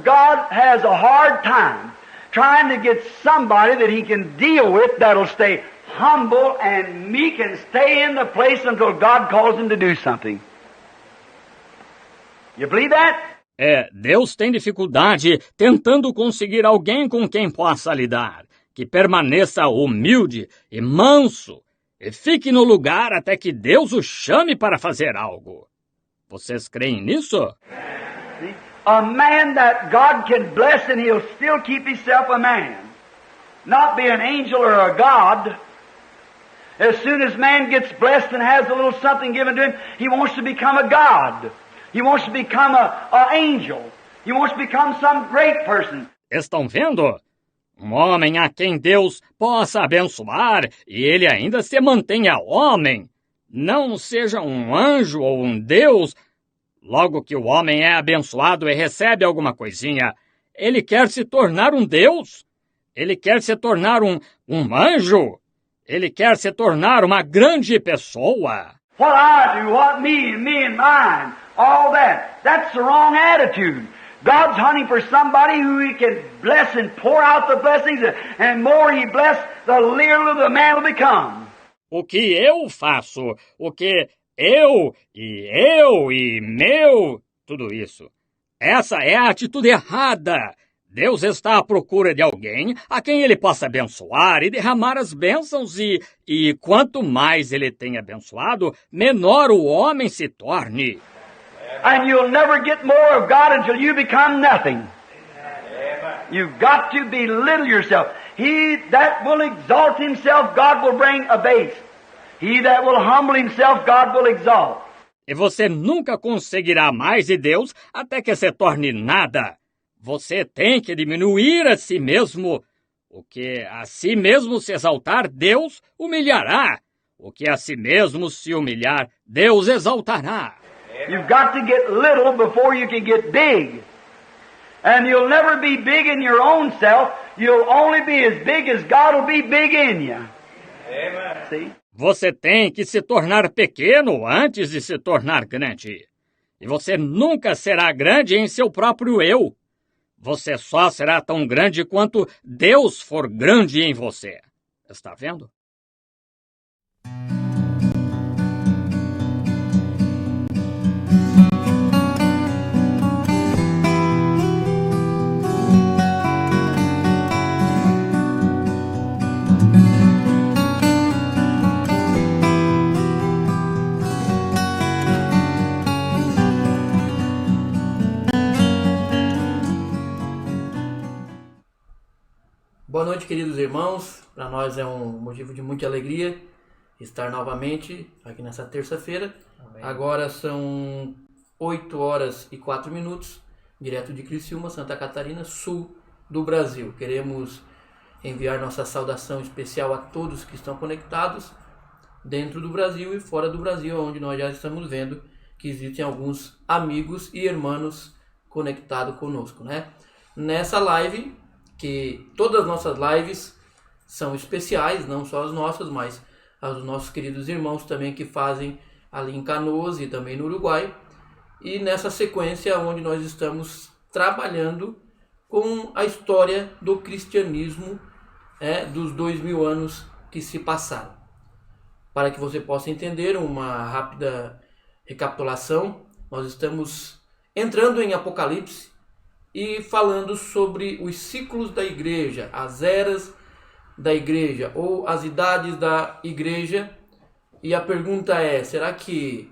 God has a hard time trying to get somebody that He can deal with that'll stay humble and meek and stay in the place until God calls him to do something. You believe that? Deus tem dificuldade tentando conseguir alguém com quem possa lidar, que permaneça humilde e manso e fique no lugar até que Deus o chame para fazer algo. Vocês creem nisso? A man that God can bless and he'll still keep himself a man. Not be an angel or a God. As soon as man gets blessed and has a little something given to him, he wants to become a God. He wants to become an angel. He wants to become some great person. Estão vendo? Um homem a quem Deus possa abençoar e ele ainda se mantenha homem. Não seja um anjo ou um Deus. Logo que o homem é abençoado e recebe alguma coisinha, ele quer se tornar um Deus. Ele quer se tornar um anjo. Ele quer se tornar uma grande pessoa. What I do, what me and mine, all that. That's the wrong attitude. God's hunting for somebody who He can bless and pour out the blessings, and more He bless, the littler the man will become. O que eu faço, o que eu e meu, tudo isso. Essa é a atitude errada. Deus está à procura de alguém a quem Ele possa abençoar e derramar as bênçãos e quanto mais Ele tem abençoado, menor o homem se torne. And you'll never get more of God until you become nothing. You've got to belittle yourself. He that will exalt himself, God will bring a base. He that will humble himself, God will exalt. E você nunca conseguirá mais de Deus até que se torne nada. Você tem que diminuir a si mesmo. O que a si mesmo se exaltar, Deus humilhará. O que a si mesmo se humilhar, Deus exaltará. You've got to get little before you can get big. And you'll never be big in your own self. You'll only be as big as God will be big in you. Amen. See? Você tem que se tornar pequeno antes de se tornar grande. E você nunca será grande em seu próprio eu. Você só será tão grande quanto Deus for grande em você. Está vendo? Boa noite, queridos irmãos. Para nós é um motivo de muita alegria estar novamente aqui nessa terça-feira. Agora são 8 horas e 4 minutos, direto de Criciúma, Santa Catarina, sul do Brasil. Queremos enviar nossa saudação especial a todos que estão conectados dentro do Brasil e fora do Brasil, onde nós já estamos vendo que existem alguns amigos e irmãos conectados conosco, né? Nessa live, que todas as nossas lives são especiais, não só as nossas, mas as dos nossos queridos irmãos também que fazem ali em Canoas e também no Uruguai. E nessa sequência onde nós estamos trabalhando com a história do cristianismo dos 2000 anos que se passaram. Para que você possa entender uma rápida recapitulação, nós estamos entrando em Apocalipse e falando sobre os ciclos da igreja, as eras da igreja ou as idades da igreja. E a pergunta é, será que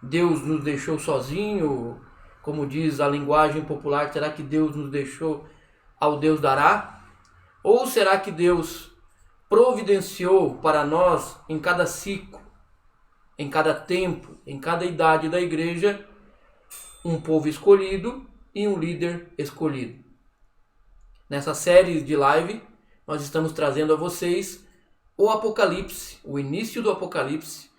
Deus nos deixou sozinho? Como diz a linguagem popular, será que Deus nos deixou ao Deus dará? Ou será que Deus providenciou para nós em cada ciclo, em cada tempo, em cada idade da igreja, um povo escolhido e um líder escolhido? Nessa série de live, nós estamos trazendo a vocês o Apocalipse, o início do Apocalipse,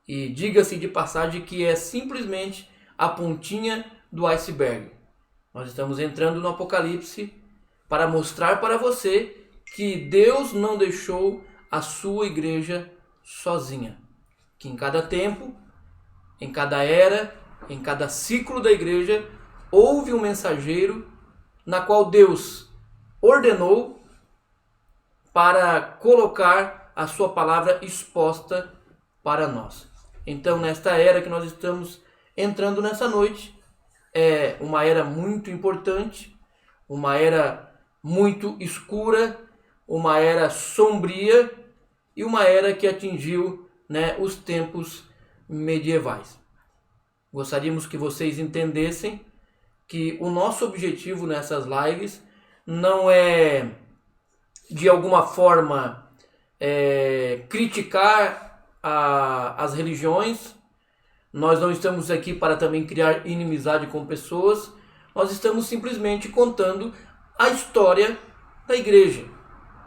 e diga-se de passagem que é simplesmente a pontinha do iceberg. Nós estamos entrando no Apocalipse para mostrar para você que Deus não deixou a sua igreja sozinha, que em cada tempo, em cada era, em cada ciclo da igreja, houve um mensageiro na qual Deus ordenou para colocar a sua palavra exposta para nós. Então, nesta era que nós estamos entrando nessa noite, é uma era muito importante, uma era muito escura, uma era sombria e uma era que atingiu, os tempos medievais. Gostaríamos que vocês entendessem que o nosso objetivo nessas lives não é, de alguma forma, criticar as religiões. Nós não estamos aqui para também criar inimizade com pessoas. Nós estamos simplesmente contando a história da igreja,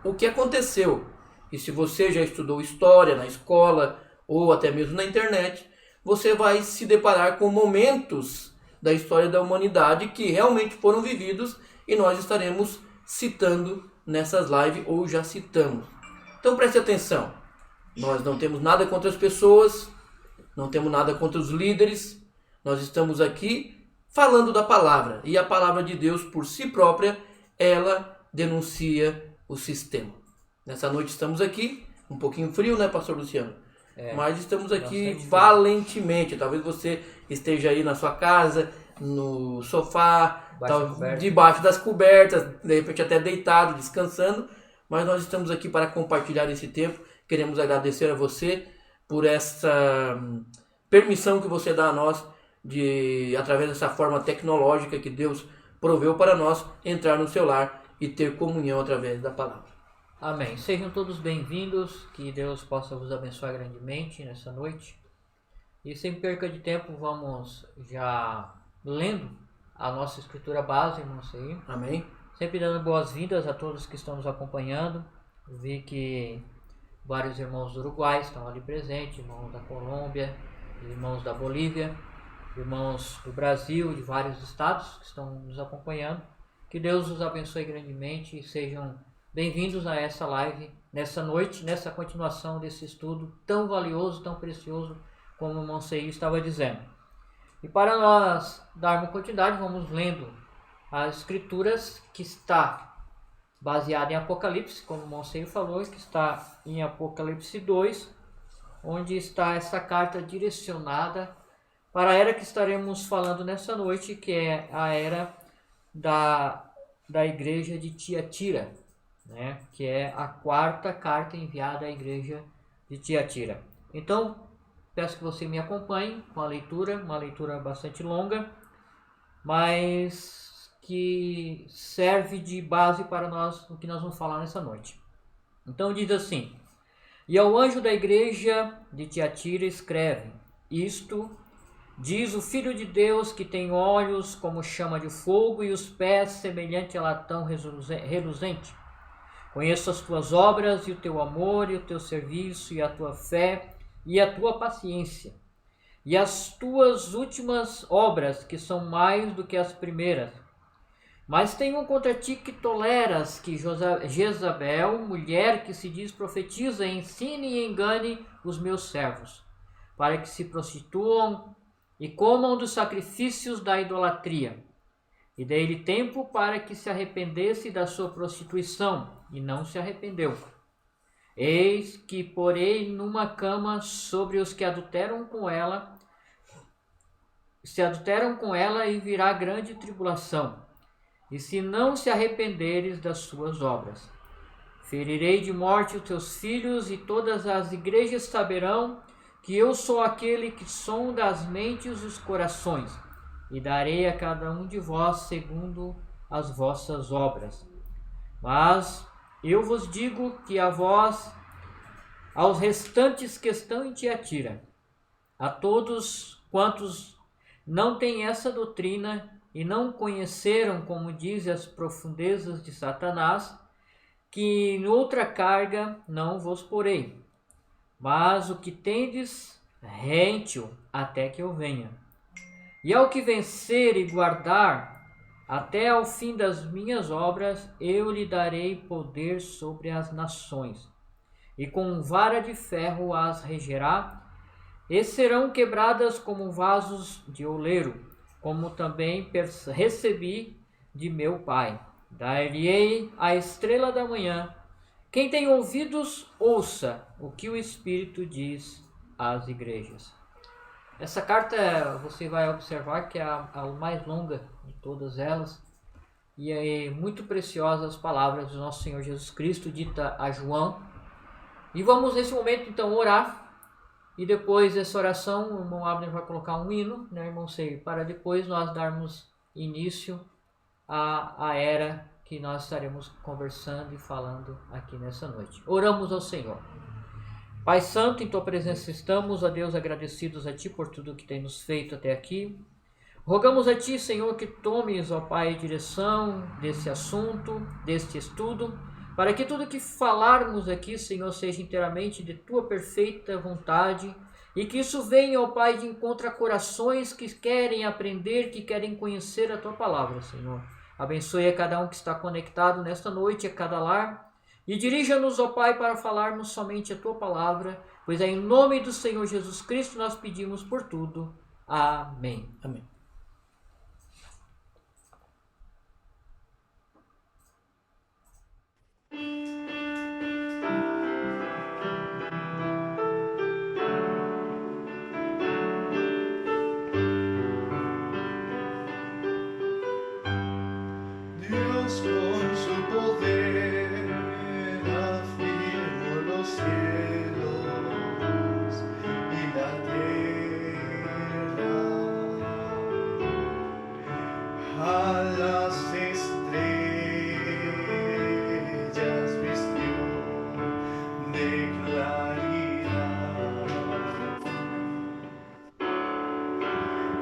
o que aconteceu. E se você já estudou história na escola ou até mesmo na internet, você vai se deparar com momentos da história da humanidade que realmente foram vividos e nós estaremos citando nessas lives ou já citamos. Então preste atenção, nós não temos nada contra as pessoas, não temos nada contra os líderes, nós estamos aqui falando da palavra e a palavra de Deus por si própria, ela denuncia o sistema. Nessa noite estamos aqui, um pouquinho frio, né, pastor Luciano? Mas estamos aqui valentemente. Talvez você esteja aí na sua casa, no sofá, debaixo das cobertas, de repente até deitado, descansando. Mas nós estamos aqui para compartilhar esse tempo. Queremos agradecer a você por essa permissão que você dá a nós de, através dessa forma tecnológica que Deus proveu para nós, entrar no seu lar e ter comunhão através da palavra. Amém. Sejam todos bem-vindos, que Deus possa vos abençoar grandemente nessa noite. E sem perca de tempo, vamos já lendo a nossa escritura base, irmãos. Amém. Sempre dando boas-vindas a todos que estão nos acompanhando. Eu vi que vários irmãos do Uruguai estão ali presentes, irmãos da Colômbia, irmãos da Bolívia, irmãos do Brasil, de vários estados que estão nos acompanhando. Que Deus os abençoe grandemente e sejam bem-vindos a essa live, nessa noite, nessa continuação desse estudo tão valioso, tão precioso, como o irmão Seir estava dizendo. E para nós darmos continuidade, vamos lendo as escrituras que está baseada em Apocalipse, como o irmão Seir falou, que está em Apocalipse 2, onde está essa carta direcionada para a era que estaremos falando nessa noite, que é a era da igreja de Tiatira, que é a quarta carta enviada à igreja de Tiatira. Então, peço que você me acompanhe com a leitura, uma leitura bastante longa, mas que serve de base para nós, o que nós vamos falar nessa noite. Então diz assim: E ao anjo da igreja de Tiatira escreve: Isto diz o Filho de Deus, que tem olhos como chama de fogo e os pés semelhante a latão reluzente. Conheço as tuas obras e o teu amor e o teu serviço e a tua fé e a tua paciência e as tuas últimas obras, que são mais do que as primeiras. Mas tenho contra ti que toleras que Jezabel, mulher que se diz profetiza, ensine e engane os meus servos, para que se prostituam e comam dos sacrifícios da idolatria. E dei-lhe tempo para que se arrependesse da sua prostituição, e não se arrependeu. Eis que porei numa cama sobre os que se adulteram com ela, e virá grande tribulação, e se não se arrependeres das suas obras. Ferirei de morte os teus filhos, e todas as igrejas saberão que eu sou aquele que sonda as mentes e os corações, e darei a cada um de vós segundo as vossas obras. Mas eu vos digo que a vós, aos restantes que estão em Tiatira, a todos quantos não têm essa doutrina e não conheceram, como diz, as profundezas de Satanás, que em outra carga não vos porei, mas o que tendes, rente-o até que eu venha. E ao que vencer e guardar até ao fim das minhas obras, eu lhe darei poder sobre as nações, e com vara de ferro as regerá, e serão quebradas como vasos de oleiro, como também recebi de meu Pai. Dar-lhe-ei a estrela da manhã. Quem tem ouvidos, ouça o que o Espírito diz às igrejas. Essa carta você vai observar que é a mais longa de todas elas. E é muito preciosas as palavras do nosso Senhor Jesus Cristo, dita a João. E vamos nesse momento então orar. E depois dessa oração, o irmão Abner vai colocar um hino, né, irmão Seio, para depois nós darmos início à era que nós estaremos conversando e falando aqui nessa noite. Oramos ao Senhor. Pai Santo, em Tua presença estamos, ó Deus, agradecidos a Ti por tudo que tem nos feito até aqui. Rogamos a Ti, Senhor, que tomes, ó Pai, direção desse assunto, deste estudo, para que tudo que falarmos aqui, Senhor, seja inteiramente de Tua perfeita vontade e que isso venha, ó Pai, de encontro a corações que querem aprender, que querem conhecer a Tua palavra, Senhor. Abençoe a cada um que está conectado nesta noite, a cada lar, e dirija-nos, ó Pai, para falarmos somente a Tua palavra, pois é em nome do Senhor Jesus Cristo nós pedimos por tudo. Amém. Amém. Dios con su poder afirmó los cielos y la tierra. A las estrellas vistió de claridad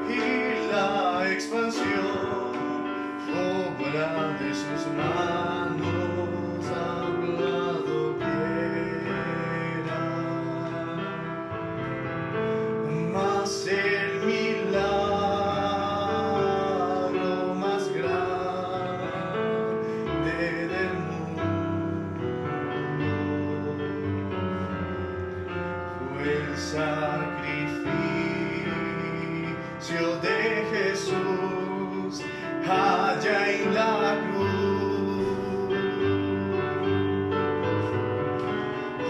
y la expansión obra de sus manos hablado quiera, mas el milagro más grande del mundo fue el sacrificio de Jesús allá en la cruz.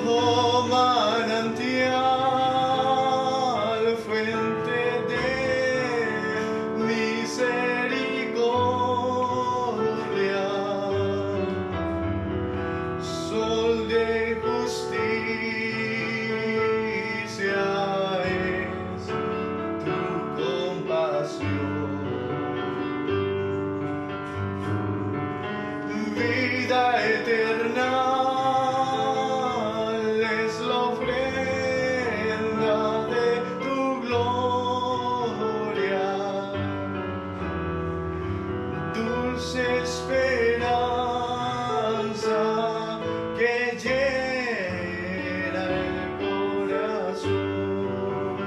Oh manantial, fuente de misericordia, sol de justicia es tu compasión. Vida eterna es la ofrenda de tu gloria, dulce esperanza que llena el corazón,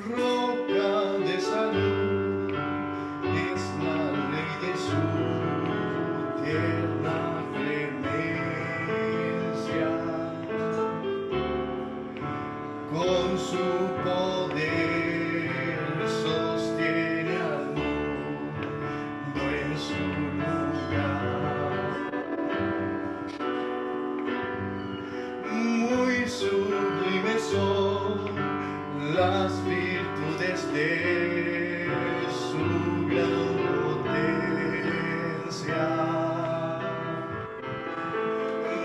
roca de salud es la ley de su tierna clemencia, con su poder sostiene al mundo en su lugar. Muy sublimes son las virtudes de su gran potencia,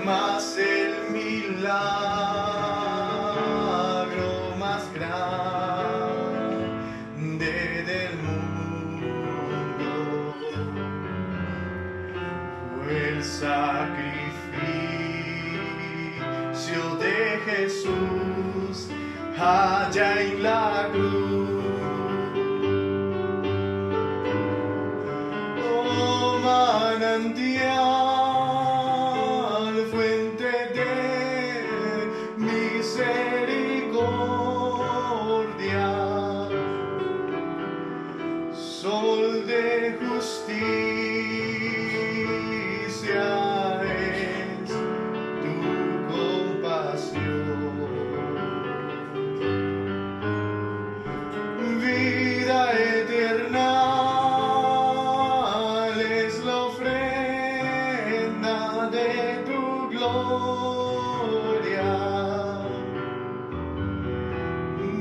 mas el milagro más grande del mundo fue el sacrificio de Jesús allá en la cruz. Oh manantial, fuente de misericordia, sol de justicia es tu compasión.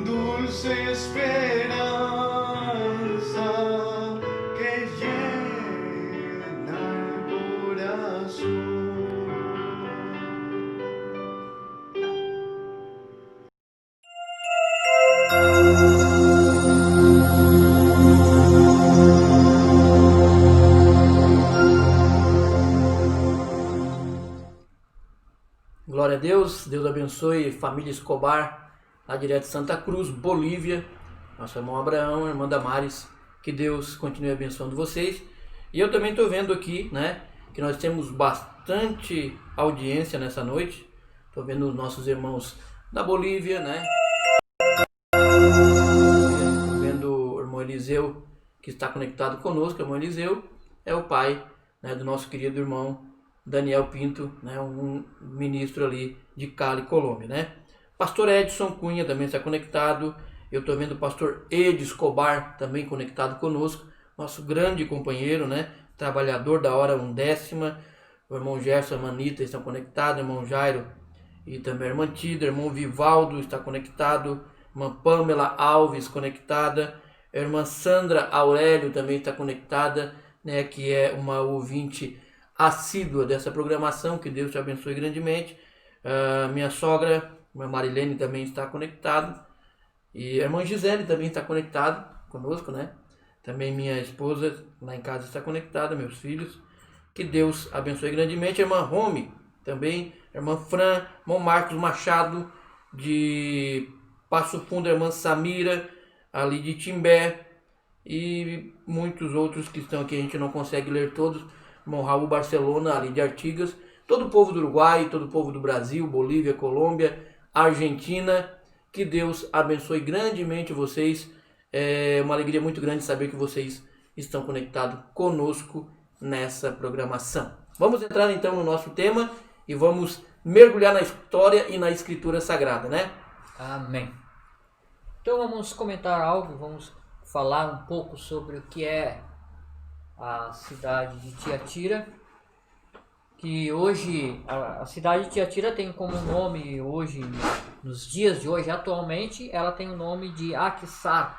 dulce esperanza que llena el corazón. Glória a Deus, Deus abençoe família Escobar, lá direto de Santa Cruz, Bolívia. Nosso irmão Abraão, irmã Damares, que Deus continue abençoando vocês. E eu também estou vendo aqui, né, que nós temos bastante audiência nessa noite. Estou vendo os nossos irmãos da Bolívia, né? Estou vendo o irmão Eliseu, que está conectado conosco. O irmão Eliseu é o pai, né, do nosso querido irmão Daniel Pinto, né, um ministro ali de Cali, Colômbia, né? Pastor Edson Cunha também está conectado. Eu estou vendo o pastor Ed Escobar também conectado conosco, nosso grande companheiro, né? Trabalhador da hora 1/10. O irmão Gerson, a irmã Anitta estão conectados, o irmão Jairo e também a irmã Tida, o irmão Vivaldo está conectado, a irmã Pamela Alves conectada, a irmã Sandra Aurélio também está conectada, né? Que é uma ouvinte assídua dessa programação, que Deus te abençoe grandemente. Minha sogra, minha Marilene, também está conectada, e a irmã Gisele também está conectada conosco, né? Também minha esposa lá em casa está conectada, meus filhos, que Deus abençoe grandemente. A irmã Rome também, a irmã Fran, irmão Marcos Machado de Passo Fundo, a irmã Samira ali de Timbé, e muitos outros que estão aqui, a gente não consegue ler todos. Irmão Raul Barcelona, ali de Artigas, todo o povo do Uruguai, todo o povo do Brasil, Bolívia, Colômbia, Argentina, que Deus abençoe grandemente vocês. É uma alegria muito grande saber que vocês estão conectados conosco nessa programação. Vamos entrar então no nosso tema e vamos mergulhar na história e na Escritura Sagrada, né? Amém. Então vamos comentar algo, vamos falar um pouco sobre o que é a cidade de Tiatira, que hoje a cidade de Tiatira tem como nome hoje, nos dias de hoje, atualmente, ela tem o nome de Akhisar,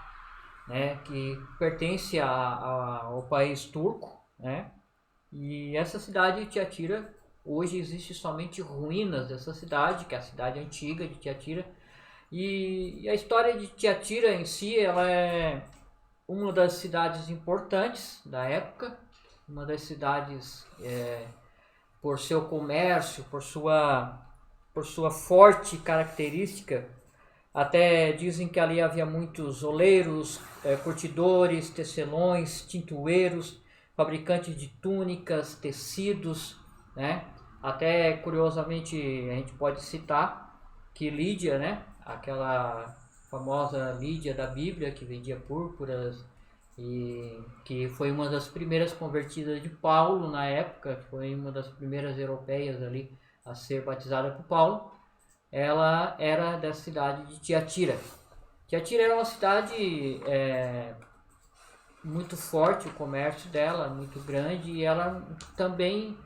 né, que pertence ao país turco, né, e essa cidade de Tiatira, hoje existe somente ruínas dessa cidade, que é a cidade antiga de Tiatira, e a história de Tiatira em si, ela é uma das cidades importantes da época, uma das cidades por seu comércio, por sua forte característica. Até dizem que ali havia muitos oleiros, curtidores, tecelões, tintueiros, fabricantes de túnicas, tecidos, né? Até curiosamente a gente pode citar que Lídia, né, aquela famosa Lídia da Bíblia, que vendia púrpuras e que foi uma das primeiras convertidas de Paulo na época, foi uma das primeiras europeias ali a ser batizada por Paulo. Ela era da cidade de Tiatira. Tiatira era uma cidade muito forte, o comércio dela muito grande, e ela também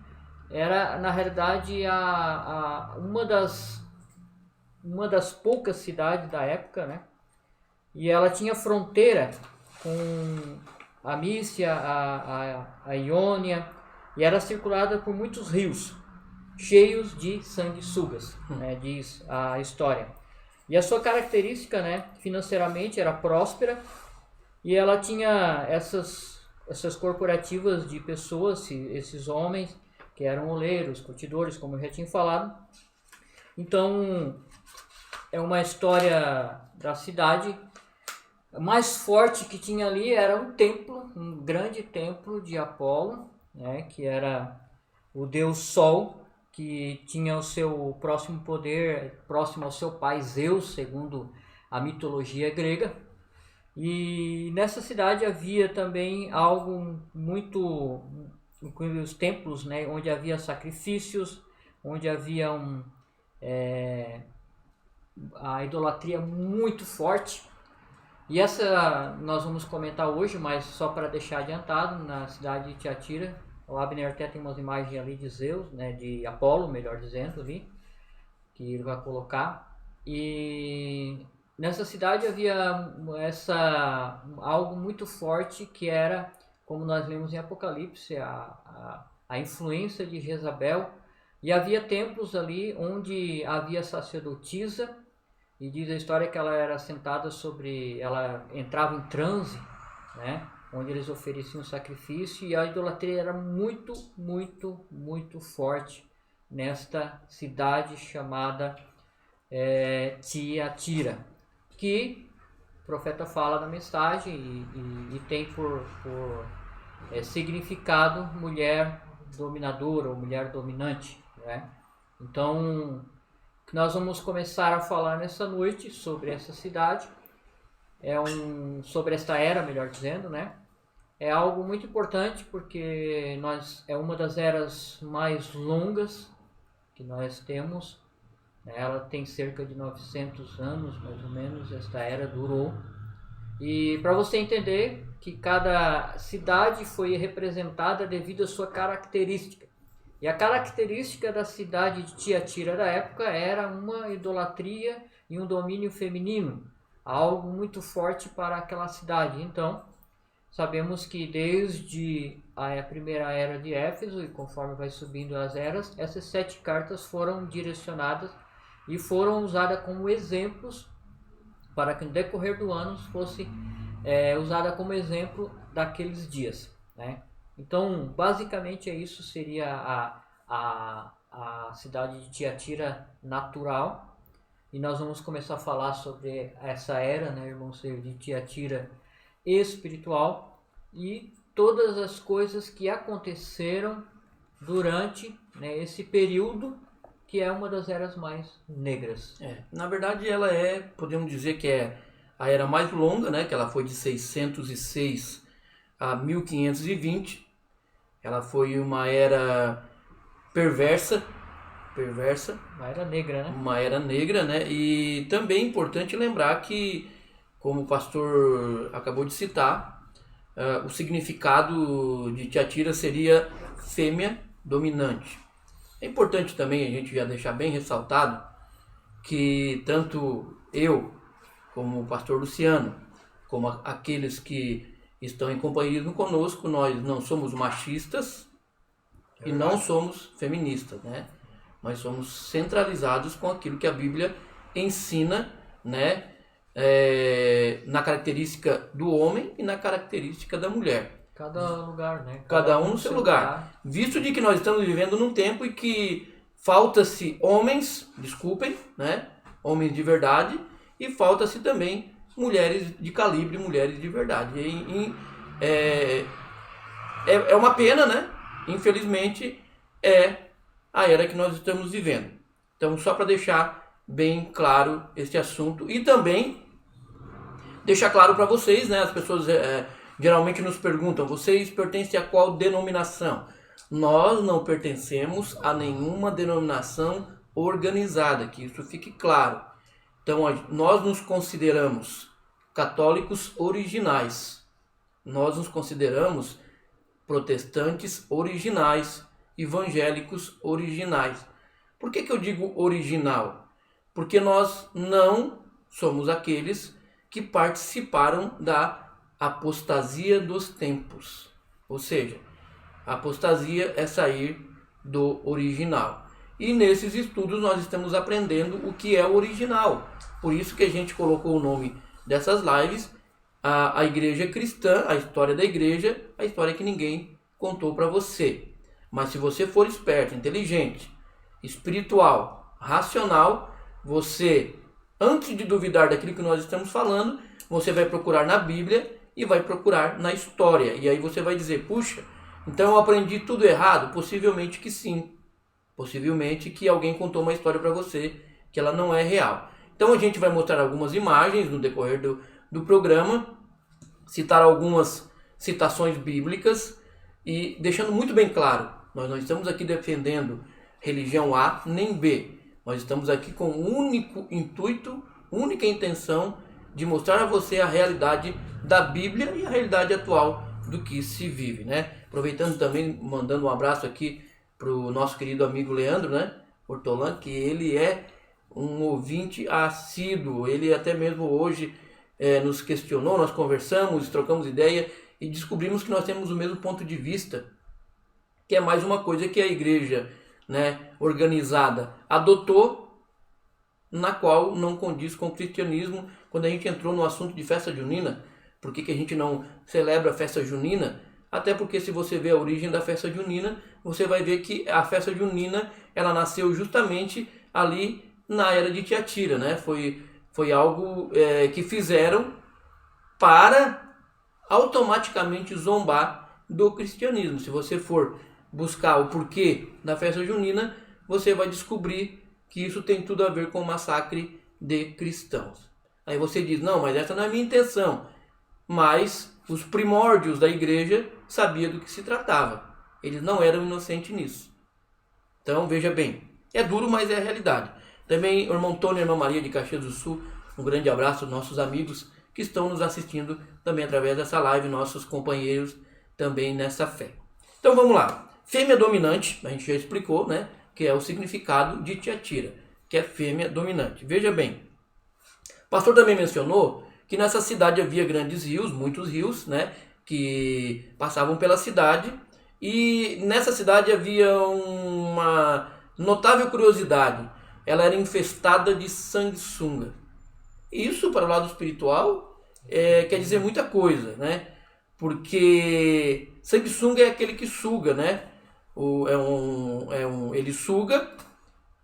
era, na realidade, uma das poucas cidades da época, né? E ela tinha fronteira com a Mícia, a Iônia, e era circulada por muitos rios, cheios de sanguessugas, né? Diz a história. E a sua característica, né, financeiramente, era próspera, e ela tinha essas corporativas de pessoas, esses homens, que eram oleiros, curtidores, como eu já tinha falado. Então, é uma história da cidade. O mais forte que tinha ali era um templo, um grande templo de Apolo, né, que era o deus Sol, que tinha o seu próximo poder, próximo ao seu pai Zeus, segundo a mitologia grega. E nessa cidade havia também algo muito, os templos, né, onde havia sacrifícios, onde havia a idolatria muito forte. E essa nós vamos comentar hoje, mas só para deixar adiantado, na cidade de Tiatira, o Abner até tem umas imagens ali de Zeus, né, de Apolo, melhor dizendo, ali, que ele vai colocar. E nessa cidade havia algo muito forte que era, como nós lemos em Apocalipse, a influência de Jezabel. E havia templos ali onde havia sacerdotisa, e diz a história que ela era sentada ela entrava em transe, né? Onde eles ofereciam sacrifício, e a idolatria era muito, muito, muito forte nesta cidade chamada Tiatira, que o profeta fala na mensagem e tem por significado mulher dominadora ou mulher dominante, né? Então, nós vamos começar a falar nessa noite sobre essa cidade, sobre esta era, melhor dizendo, né? É algo muito importante porque é uma das eras mais longas que nós temos. Ela tem cerca de 900 anos, mais ou menos, esta era durou. E para você entender que cada cidade foi representada devido à sua característica. E a característica da cidade de Tiatira da época era uma idolatria e um domínio feminino, algo muito forte para aquela cidade. Então, sabemos que desde a primeira era de Éfeso, e conforme vai subindo as eras, essas 7 cartas foram direcionadas e foram usadas como exemplos para que no decorrer do ano fosse usada como exemplo daqueles dias, né? Então, basicamente isso seria a cidade de Tiatira natural. E nós vamos começar a falar sobre essa era, né, irmãos, de Tiatira espiritual e todas as coisas que aconteceram durante, né, esse período que é uma das eras mais negras. Na verdade, ela podemos dizer que é a era mais longa, né, que ela foi de 606 a 1520. Ela foi uma era perversa. Uma era negra, né? Uma era negra, né? E também é importante lembrar que, como o pastor acabou de citar, o significado de Tiatira seria fêmea dominante. É importante também a gente já deixar bem ressaltado que tanto eu, como o pastor Luciano, como aqueles que estão em companheirismo conosco, nós não somos machistas e não somos feministas, né? Nós somos centralizados com aquilo que a Bíblia ensina, né? Na característica do homem e na característica da mulher. Cada lugar, né? Cada um no seu lugar. Visto de que nós estamos vivendo num tempo em que falta-se homens, desculpem, né? Homens de verdade, e falta-se também mulheres de calibre, mulheres de verdade. É uma pena, né? Infelizmente, é a era que nós estamos vivendo. Então, só para deixar bem claro este assunto e também deixar claro para vocês, né? As pessoas geralmente nos perguntam: vocês pertencem a qual denominação? Nós não pertencemos a nenhuma denominação organizada, que isso fique claro. Então, nós nos consideramos católicos originais. Nós nos consideramos protestantes originais, evangélicos originais. Por que eu digo original? Porque nós não somos aqueles que participaram da apostasia dos tempos. Ou seja, a apostasia é sair do original. E nesses estudos nós estamos aprendendo o que é o original. Por isso que a gente colocou o nome dessas lives, a igreja cristã, a história da igreja, a história que ninguém contou para você. Mas se você for esperto, inteligente, espiritual, racional, você, antes de duvidar daquilo que nós estamos falando, você vai procurar na Bíblia e vai procurar na história. E aí você vai dizer: puxa, então eu aprendi tudo errado? Possivelmente que sim. Possivelmente que alguém contou uma história para você que ela não é real. Então a gente vai mostrar algumas imagens no decorrer do programa, citar algumas citações bíblicas e deixando muito bem claro, nós não estamos aqui defendendo religião A nem B. Nós estamos aqui com o único intuito, única intenção de mostrar a você a realidade da Bíblia e a realidade atual do que se vive, né? Aproveitando também, mandando um abraço aqui para o nosso querido amigo Leandro, né? Hortolã, que ele é um ouvinte assíduo. Ele até mesmo hoje nos questionou, nós conversamos, trocamos ideia e descobrimos que nós temos o mesmo ponto de vista, que é mais uma coisa que a igreja, né, organizada adotou, na qual não condiz com o cristianismo. Quando a gente entrou no assunto de festa junina, por que a gente não celebra a festa junina? Até porque se você vê a origem da festa junina, você vai ver que a festa junina ela nasceu justamente ali na era de Tiatira, né? Foi algo que fizeram para automaticamente zombar do cristianismo. Se você for buscar o porquê da festa junina, você vai descobrir que isso tem tudo a ver com o massacre de cristãos. Aí você diz, não, mas essa não é a minha intenção. Mas os primórdios da igreja sabiam do que se tratava. Eles não eram inocentes nisso. Então, veja bem, é duro, mas é a realidade. Também, irmão Tony e irmã Maria de Caxias do Sul, um grande abraço aos nossos amigos que estão nos assistindo também através dessa live, nossos companheiros também nessa fé. Então, vamos lá. Fêmea dominante, a gente já explicou, né? Que é o significado de Tiatira, que é fêmea dominante. Veja bem, o pastor também mencionou que nessa cidade havia grandes rios, muitos rios, né, que passavam pela cidade, e nessa cidade havia uma notável curiosidade, ela era infestada de sanguessuga. Isso, para o lado espiritual, quer dizer muita coisa, né, porque sanguessuga é aquele que suga, né, ele suga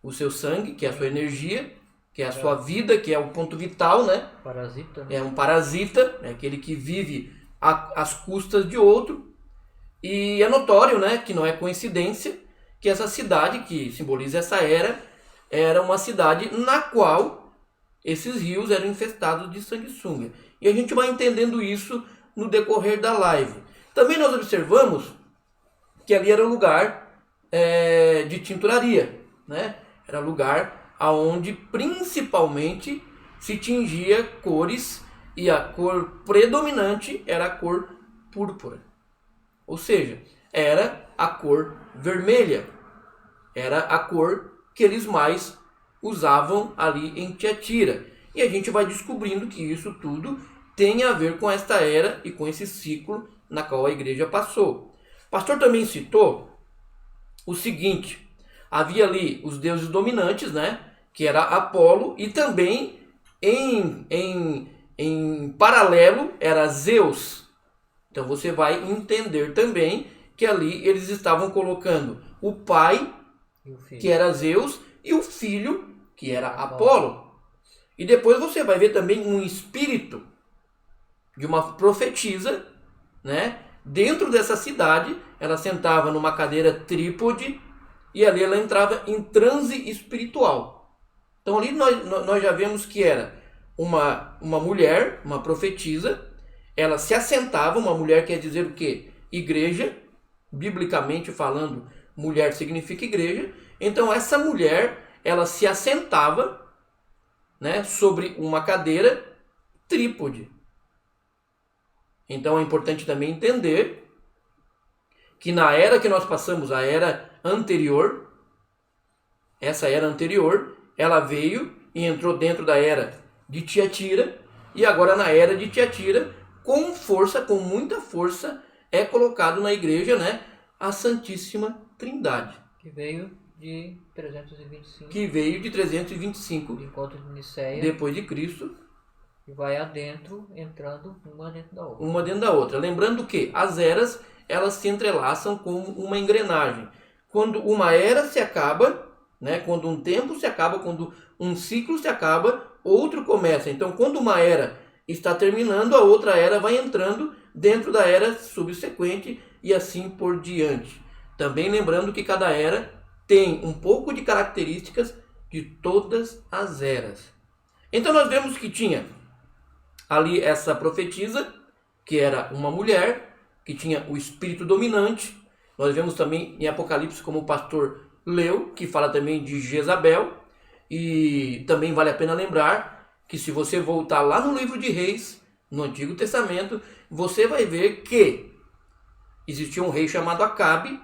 o seu sangue, que é a sua energia, que é a sua vida, que é o ponto vital, né? Parasita, né? É um parasita, é aquele que vive às custas de outro. E é notório, né, que não é coincidência que essa cidade, que simboliza essa era uma cidade na qual esses rios eram infestados de sanguessuga. E a gente vai entendendo isso no decorrer da live. Também nós observamos que ali era um lugar de tinturaria, né? Era lugar onde principalmente se tingia cores, e a cor predominante era a cor púrpura. Ou seja, era a cor vermelha. Era a cor que eles mais usavam ali em Tiatira. E a gente vai descobrindo que isso tudo tem a ver com esta era e com esse ciclo na qual a igreja passou. O pastor também citou o seguinte: havia ali os deuses dominantes, né, que era Apolo, e também em paralelo era Zeus. Então você vai entender também que ali eles estavam colocando o pai, que era Zeus, e o filho, que era Apolo. E depois você vai ver também um espírito de uma profetisa, né? Dentro dessa cidade, ela sentava numa cadeira trípode e ali ela entrava em transe espiritual. Então ali nós já vemos que era uma mulher, uma profetisa, ela se assentava, uma mulher quer dizer o quê? Igreja, biblicamente falando, mulher significa igreja. Então essa mulher, ela se assentava, né, sobre uma cadeira trípode. Então é importante também entender que na era que nós passamos, a era anterior, essa era anterior, ela veio e entrou dentro da era de Tiatira, e agora na era de Tiatira, com força, com muita força, é colocado na igreja, né, a Santíssima Trindade. Que veio de 325. Que veio de 325. De encontro de Nicéia. Depois de Cristo. E vai adentro, entrando uma dentro da outra. Uma dentro da outra. Lembrando que as eras, elas se entrelaçam como uma engrenagem. Quando uma era se acaba, né, quando um tempo se acaba, quando um ciclo se acaba, outro começa. Então, quando uma era está terminando, a outra era vai entrando dentro da era subsequente e assim por diante. Também lembrando que cada era tem um pouco de características de todas as eras. Então nós vemos que tinha ali essa profetisa, que era uma mulher, que tinha o espírito dominante. Nós vemos também em Apocalipse, como o pastor leu, que fala também de Jezabel. E também vale a pena lembrar que se você voltar lá no livro de Reis, no Antigo Testamento, você vai ver que existia um rei chamado Acabe,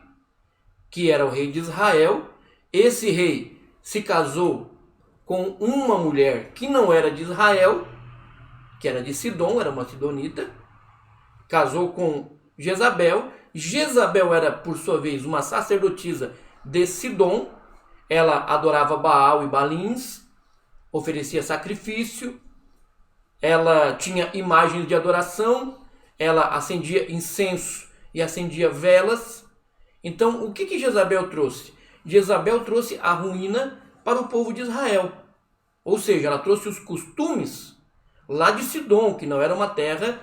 que era o rei de Israel. Esse rei se casou com uma mulher que não era de Israel, que era de Sidom, era uma sidonita, casou com Jezabel. Jezabel era, por sua vez, uma sacerdotisa de Sidom. Ela adorava Baal e Balins, oferecia sacrifício, ela tinha imagens de adoração, ela acendia incenso e acendia velas. Então, o que Jezabel trouxe? Jezabel trouxe a ruína para o povo de Israel. Ou seja, ela trouxe os costumes lá de Sidom, que não era uma terra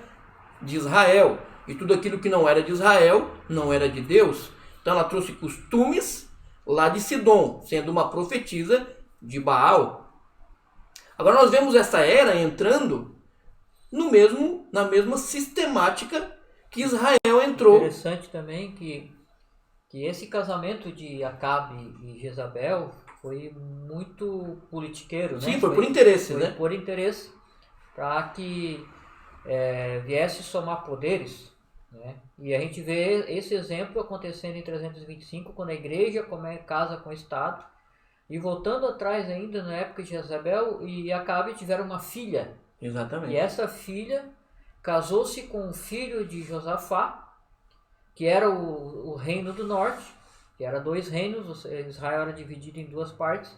de Israel. E tudo aquilo que não era de Israel, não era de Deus. Então ela trouxe costumes lá de Sidom, sendo uma profetisa de Baal. Agora nós vemos essa era entrando na mesma sistemática que Israel entrou. Interessante também que esse casamento de Acabe e Jezabel foi muito politiqueiro, né? Sim, foi por interesse, foi né? Por interesse, para que viesse somar poderes, né? E a gente vê esse exemplo acontecendo em 325, quando a igreja casa com o Estado. E voltando atrás ainda, na época de Jezabel e Acabe tiveram uma filha. Exatamente. E essa filha casou-se com o filho de Josafá, que era o reino do norte, que era 2 reinos, Israel era dividido em 2 partes.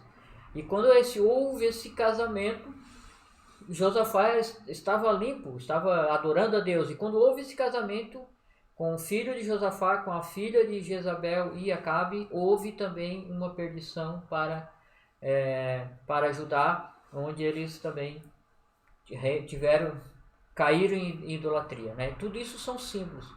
E quando houve esse casamento, Josafá estava limpo, estava adorando a Deus. E quando houve esse casamento com o filho de Josafá, com a filha de Jezabel e Acabe, houve também uma perdição para Judá, onde eles também caíram em idolatria, né? Tudo isso são símbolos.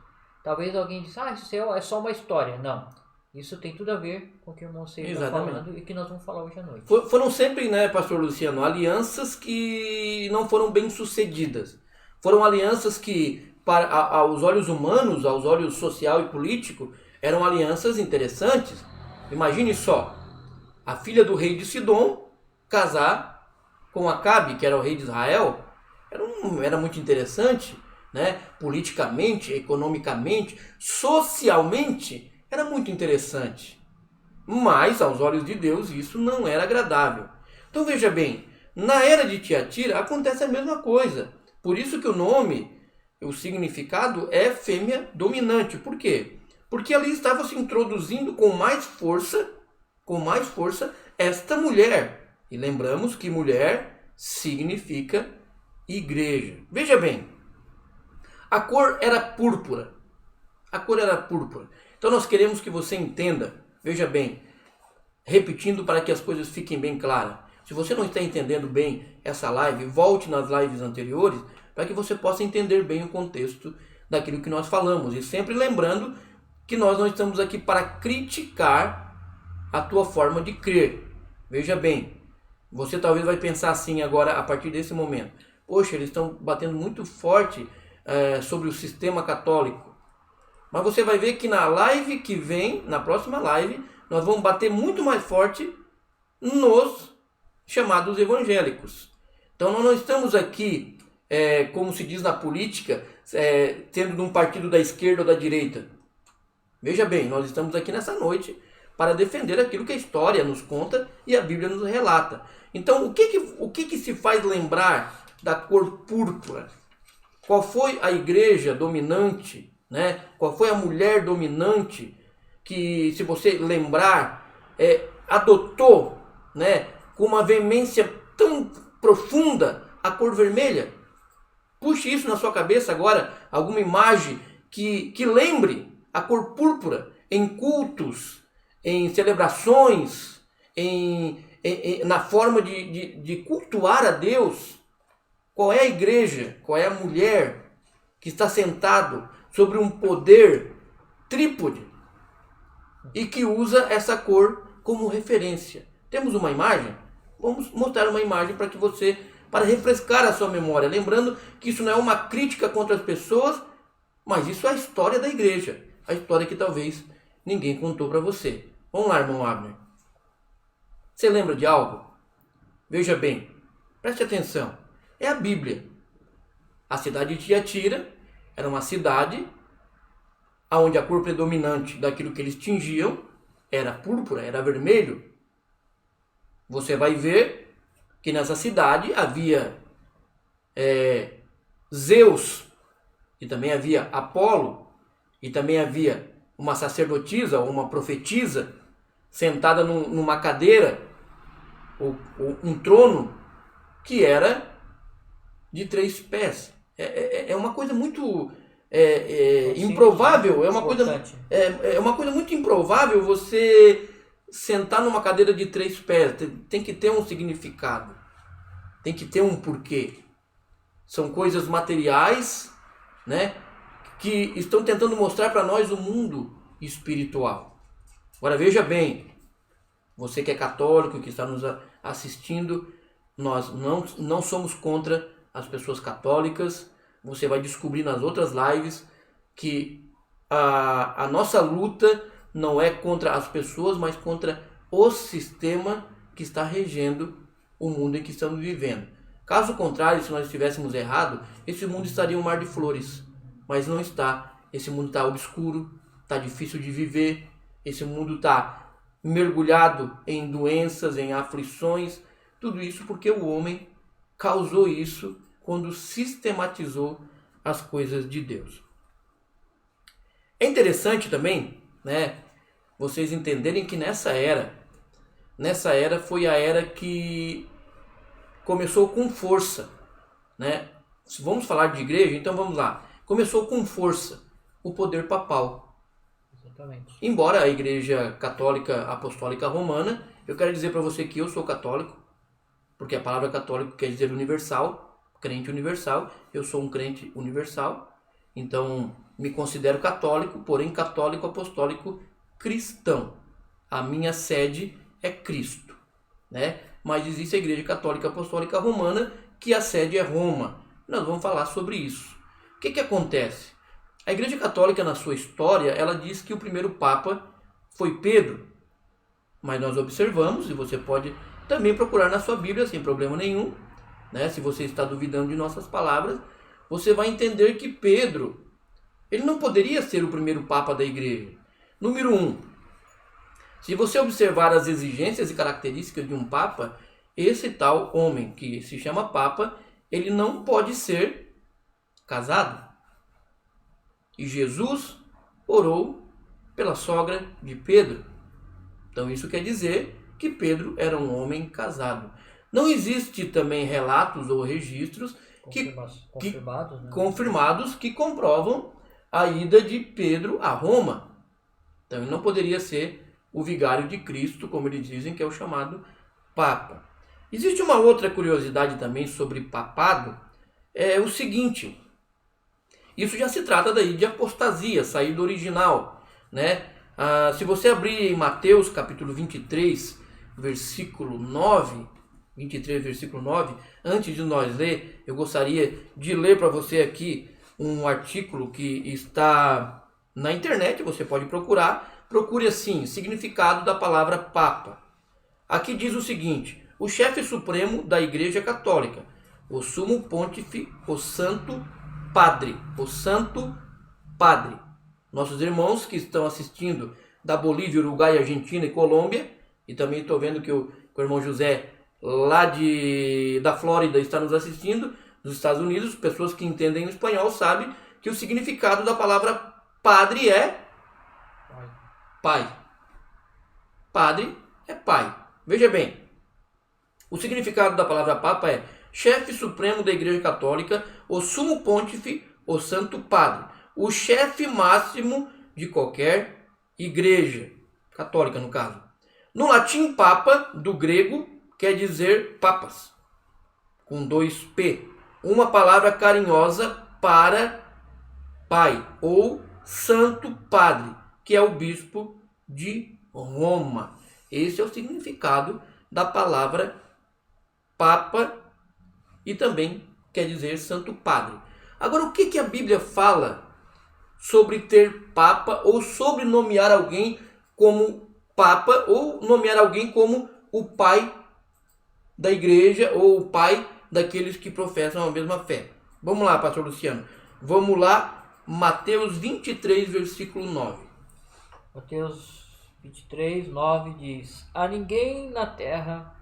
Talvez alguém diga, isso é só uma história. Não, isso tem tudo a ver com o que o irmão Seio está falando e que nós vamos falar hoje à noite. Foram sempre, né, pastor Luciano, alianças que não foram bem sucedidas. Foram alianças que, aos olhos humanos, aos olhos social e político, eram alianças interessantes. Imagine só, a filha do rei de Sidom casar com Acabe, que era o rei de Israel, era muito interessante, né? Politicamente, economicamente, socialmente, era muito interessante. Mas, aos olhos de Deus, isso não era agradável. Então veja bem, na era de Tiatira acontece a mesma coisa. Por isso que o nome, o significado é fêmea dominante. Por quê? Porque ali estava se introduzindo com mais força esta mulher. E lembramos que mulher significa igreja. Veja bem, a cor era púrpura. A cor era púrpura. Então nós queremos que você entenda, veja bem, repetindo para que as coisas fiquem bem claras. Se você não está entendendo bem essa live, volte nas lives anteriores para que você possa entender bem o contexto daquilo que nós falamos. E sempre lembrando que nós não estamos aqui para criticar a tua forma de crer. Veja bem, você talvez vai pensar assim agora a partir desse momento. Poxa, eles estão batendo muito forte sobre o sistema católico. Mas você vai ver que na live que vem, na próxima live, nós vamos bater muito mais forte nos chamados evangélicos. Então nós não estamos aqui, como se diz na política, tendo de um partido da esquerda ou da direita. Veja bem, nós estamos aqui nessa noite para defender aquilo que a história nos conta e a Bíblia nos relata. Então, o que se faz lembrar da cor púrpura? Qual foi a igreja dominante, né? Qual foi a mulher dominante que, se você lembrar, adotou, né, com uma veemência tão profunda a cor vermelha? Puxe isso na sua cabeça agora, alguma imagem que lembre a cor púrpura em cultos, em celebrações, na forma de cultuar a Deus. Qual é a igreja, qual é a mulher que está sentado sobre um poder trípode e que usa essa cor como referência? Temos uma imagem? Vamos mostrar uma imagem para refrescar a sua memória, lembrando que isso não é uma crítica contra as pessoas, mas isso é a história da igreja, a história que talvez ninguém contou para você. Vamos lá, irmão Abner. Você lembra de algo? Veja bem, preste atenção. É a Bíblia. A cidade de Tiatira era uma cidade onde a cor predominante daquilo que eles tingiam era púrpura, era vermelho. Você vai ver que nessa cidade havia Zeus, e também havia Apolo, e também havia uma sacerdotisa ou uma profetisa sentada numa cadeira, ou um trono, que era de 3 pés. É uma coisa muito improvável, é uma coisa muito improvável você sentar numa cadeira de 3 pés. Tem que ter um significado, tem que ter um porquê. São coisas materiais, né, que estão tentando mostrar para nós o mundo espiritual. Agora veja bem, você que é católico, que está nos assistindo, nós não somos contra as pessoas católicas. Você vai descobrir nas outras lives que a nossa luta não é contra as pessoas, mas contra o sistema que está regendo o mundo em que estamos vivendo. Caso contrário, se nós estivéssemos errados, esse mundo estaria um mar de flores. Mas não está. Esse mundo está obscuro, está difícil de viver. Esse mundo está mergulhado em doenças, em aflições. Tudo isso porque o homem causou isso quando sistematizou as coisas de Deus. É interessante também, né, vocês entenderem que nessa era foi a era que começou com força, né? Se vamos falar de igreja, então vamos lá. Começou com força o poder papal. Exatamente. Embora a Igreja Católica Apostólica Romana, eu quero dizer para você que eu sou católico, porque a palavra católico quer dizer universal, crente universal. Eu sou um crente universal, então me considero católico, porém católico apostólico cristão. A minha sede é Cristo, né? Mas existe a Igreja Católica Apostólica Romana, que a sede é Roma. Nós vamos falar sobre isso. O que acontece? A Igreja Católica, na sua história, ela diz que o primeiro Papa foi Pedro. Mas nós observamos, e você pode também procurar na sua Bíblia, sem problema nenhum, né? Se você está duvidando de nossas palavras, você vai entender que Pedro, ele não poderia ser o primeiro Papa da Igreja. Número 1. Se você observar as exigências e características de um Papa, esse tal homem que se chama Papa, ele não pode ser casado. E Jesus orou pela sogra de Pedro. Então isso quer dizer que Pedro era um homem casado. Não existe também relatos ou registros confirmados que comprovam a ida de Pedro a Roma. Então ele não poderia ser o vigário de Cristo, como eles dizem, que é o chamado Papa. Existe uma outra curiosidade também sobre papado, é o seguinte: isso já se trata daí de apostasia, sair do original, né? Se você abrir em Mateus capítulo 23, versículo 9, antes de nós ler, eu gostaria de ler para você aqui um artículo que está na internet, você pode procurar. Procure assim, significado da palavra Papa. Aqui diz o seguinte: o chefe supremo da Igreja Católica, o sumo pontífice, o Santo Padre. Nossos irmãos que estão assistindo da Bolívia, Uruguai, Argentina e Colômbia, e também estou vendo que o irmão José lá da Flórida está nos assistindo, dos Estados Unidos, pessoas que entendem espanhol sabem que o significado da palavra padre é pai. Padre é pai. Veja bem, o significado da palavra Papa é chefe supremo da Igreja Católica, o sumo pontífice, o Santo Padre, o chefe máximo de qualquer igreja católica, no caso. No latim, Papa, do grego, quer dizer papas, com 2 P, uma palavra carinhosa para pai, ou Santo Padre, que é o bispo de Roma. Esse é o significado da palavra Papa e também quer dizer Santo Padre. Agora, o que a Bíblia fala sobre ter Papa ou sobre nomear alguém como Papa ou nomear alguém como o pai da igreja ou o pai daqueles que professam a mesma fé? Vamos lá, pastor Luciano. Vamos lá, Mateus 23, versículo 9. Mateus 23, 9 diz: a ninguém na terra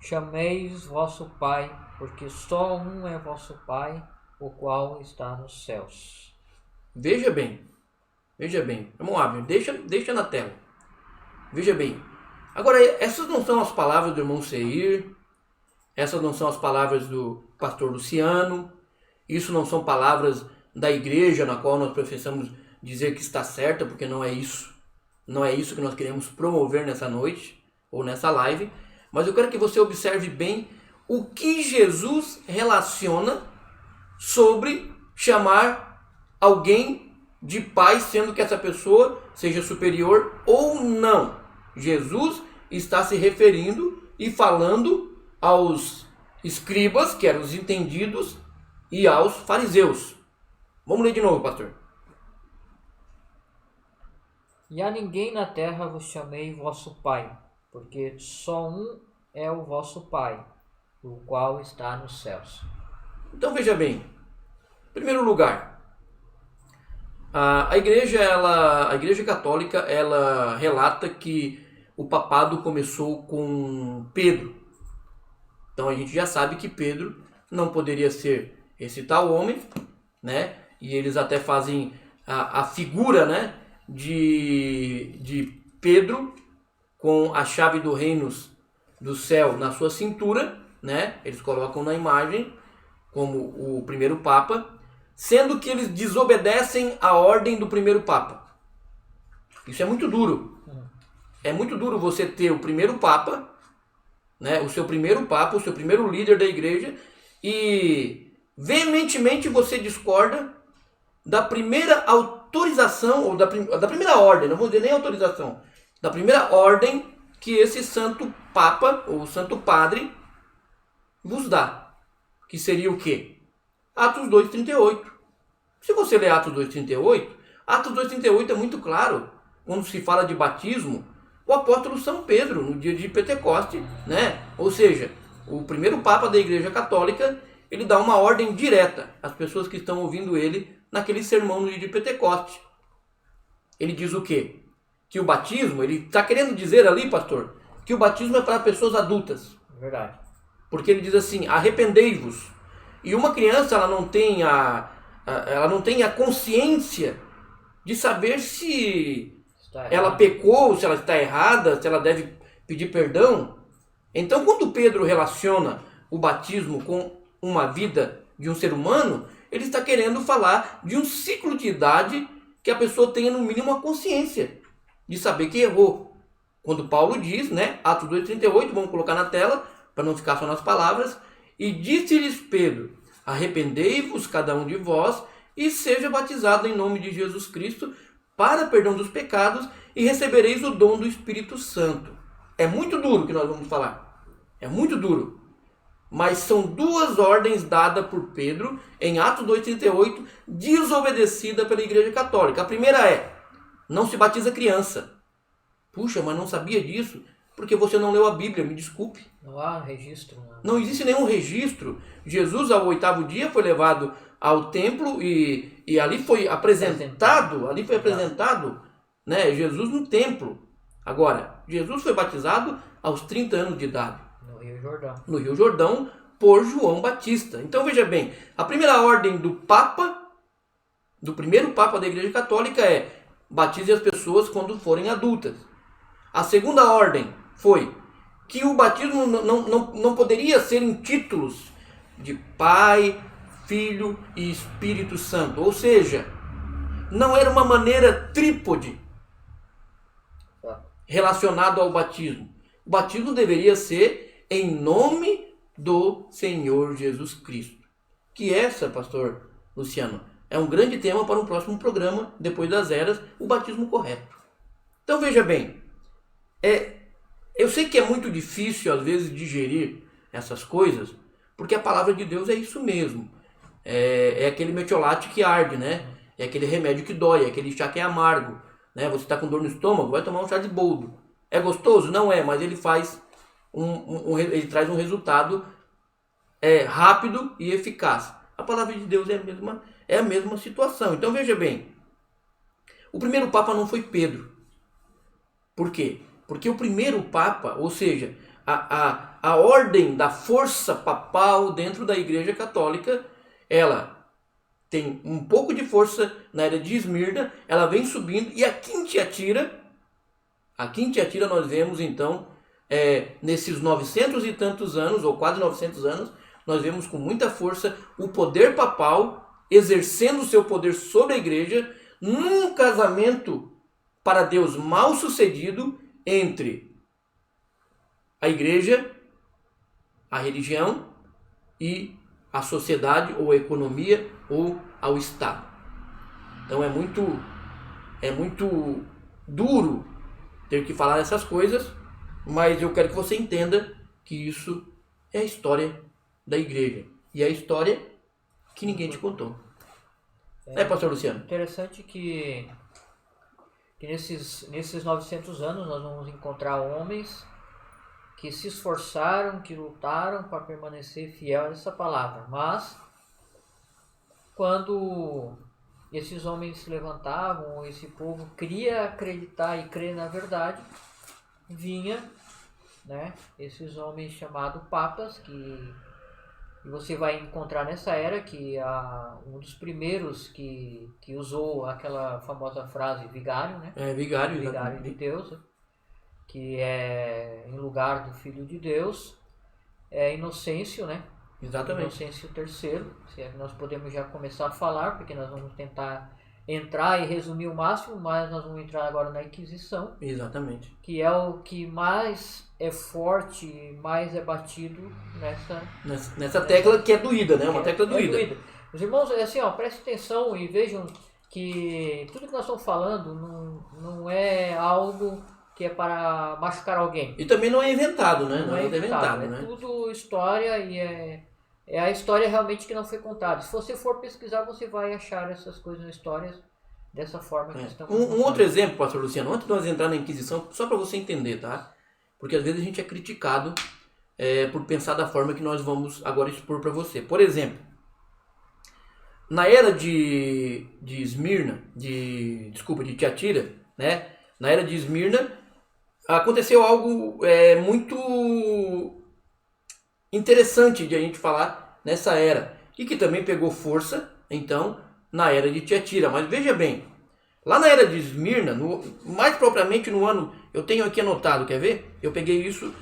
chameis vosso Pai, porque só um é vosso Pai, o qual está nos céus. Veja bem. Vamos lá, deixa na tela. Veja bem. Agora, essas não são as palavras do irmão Seir, essas não são as palavras do pastor Luciano, isso não são palavras da igreja na qual nós professamos dizer que está certa, porque não é isso. Não é isso que nós queremos promover nessa noite, ou nessa live. Mas eu quero que você observe bem o que Jesus relaciona sobre chamar alguém de pai, sendo que essa pessoa seja superior ou não. Jesus está se referindo e falando aos escribas, que eram os entendidos, e aos fariseus. Vamos ler de novo, pastor. E a ninguém na terra vos chamei vosso Pai, porque só um é o vosso Pai, o qual está nos céus. Então veja bem, em primeiro lugar, a igreja católica, ela relata que o papado começou com Pedro. Então a gente já sabe que Pedro não poderia ser esse tal homem, né? E eles até fazem a figura, né, de Pedro com a chave do reino do céu na sua cintura, né? Eles colocam na imagem como o primeiro papa, sendo que eles desobedecem a ordem do primeiro papa. Isso é muito duro. É muito duro você ter o primeiro papa, né? O seu primeiro papa, o seu primeiro líder da igreja, e veementemente você discorda da primeira autorização, ou da primeira ordem, não vou dizer nem autorização, da primeira ordem que esse santo papa, ou santo padre, vos dá. Que seria o quê? Atos 2,38. Se você ler Atos 2,38, Atos 2,38 é muito claro. Quando se fala de batismo, o apóstolo São Pedro, no dia de Pentecoste, né? Ou seja, o primeiro papa da Igreja Católica, ele dá uma ordem direta às pessoas que estão ouvindo ele naquele sermão no dia de Pentecoste. Ele diz o quê? Que o batismo, ele está querendo dizer ali, pastor, que o batismo é para pessoas adultas. Verdade. Porque ele diz assim, arrependei-vos. E uma criança, ela não tem a consciência de saber se ela pecou, se ela está errada, se ela deve pedir perdão. Então, quando Pedro relaciona o batismo com uma vida de um ser humano, ele está querendo falar de um ciclo de idade que a pessoa tenha no mínimo a consciência de saber que errou. Quando Paulo diz, né, Atos 2,38, vamos colocar na tela, para não ficar só nas palavras, e disse-lhes Pedro, arrependei-vos cada um de vós e seja batizado em nome de Jesus Cristo para perdão dos pecados e recebereis o dom do Espírito Santo. É muito duro o que nós vamos falar. É muito duro. Mas são duas ordens dadas por Pedro em Atos 2,38, desobedecida pela Igreja Católica. A primeira é, não se batiza criança. Puxa, mas não sabia disso. Porque você não leu a Bíblia, me desculpe. Não há registro. Não existe nenhum registro. Jesus, ao 8º dia, foi levado ao templo e ali foi apresentado, né, Jesus no templo. Agora, Jesus foi batizado aos 30 anos de idade. No Rio Jordão. No Rio Jordão, por João Batista. Então, veja bem, a primeira ordem do Papa, do primeiro Papa da Igreja Católica é batize as pessoas quando forem adultas. A segunda ordem foi que o batismo não poderia ser em títulos de Pai, Filho e Espírito Santo. Ou seja, não era uma maneira trípode relacionado ao batismo. O batismo deveria ser em nome do Senhor Jesus Cristo. Que essa, pastor Luciano, é um grande tema para um próximo programa, depois das eras, o batismo correto. Então veja bem, eu sei que é muito difícil às vezes digerir essas coisas, porque a palavra de Deus é isso mesmo. É aquele metiolate que arde, né? É aquele remédio que dói, é aquele chá que é amargo, né? Você está com dor no estômago, vai tomar um chá de boldo. É gostoso? Não é, mas ele faz ele traz um resultado rápido e eficaz. A palavra de Deus é a mesma situação. Então veja bem, o primeiro Papa não foi Pedro. Por quê? Porque o primeiro Papa, ou seja, a ordem da força papal dentro da Igreja Católica, ela tem um pouco de força na era de Esmirna, ela vem subindo, e aqui em Tiatira nós vemos então, nesses 900 e tantos anos, ou quase 900 anos, nós vemos com muita força o poder papal exercendo o seu poder sobre a igreja, num casamento para Deus mal sucedido entre a igreja, a religião e a sociedade, ou a economia, ou ao Estado. Então é muito duro ter que falar essas coisas, mas eu quero que você entenda que isso é a história da igreja. E é a história que ninguém te contou. Pastor Luciano? Interessante que nesses 900 anos nós vamos encontrar homens que se esforçaram, que lutaram para permanecer fiel a essa palavra. Mas, quando esses homens se levantavam, esse povo queria acreditar e crer na verdade, vinha, né, esses homens chamados papas, que você vai encontrar nessa era que um dos primeiros que usou aquela famosa frase vigário, né? Vigário de Deus, que é em lugar do Filho de Deus, é Inocêncio, né? Exatamente. Inocêncio III, se é que nós podemos já começar a falar, porque nós vamos tentar entrar e resumir o máximo, mas nós vamos entrar agora na Inquisição. Exatamente. Que é o que mais é forte, mais é batido nessa tecla que é doída, né? Uma tecla doída. Os irmãos, assim, prestem atenção e vejam que tudo que nós estamos falando não é algo que é para machucar alguém. E também não é inventado, né? Não é inventado, né? É tudo história, e é a história realmente que não foi contada. Se você for pesquisar, você vai achar essas coisas nas histórias dessa forma que estamos contando. Um outro exemplo, pastor Luciano, antes de nós entrar na Inquisição, só para você entender, tá? Porque às vezes a gente é criticado por pensar da forma que nós vamos agora expor para você. Por exemplo, na era de Esmirna, de Tiatira, né? Na era de Esmirna, aconteceu algo muito interessante de a gente falar nessa era, e que também pegou força, então, na era de Tiatira. Mas veja bem, lá na era de Esmirna, mais propriamente no ano, eu tenho aqui anotado, quer ver? Eu peguei isso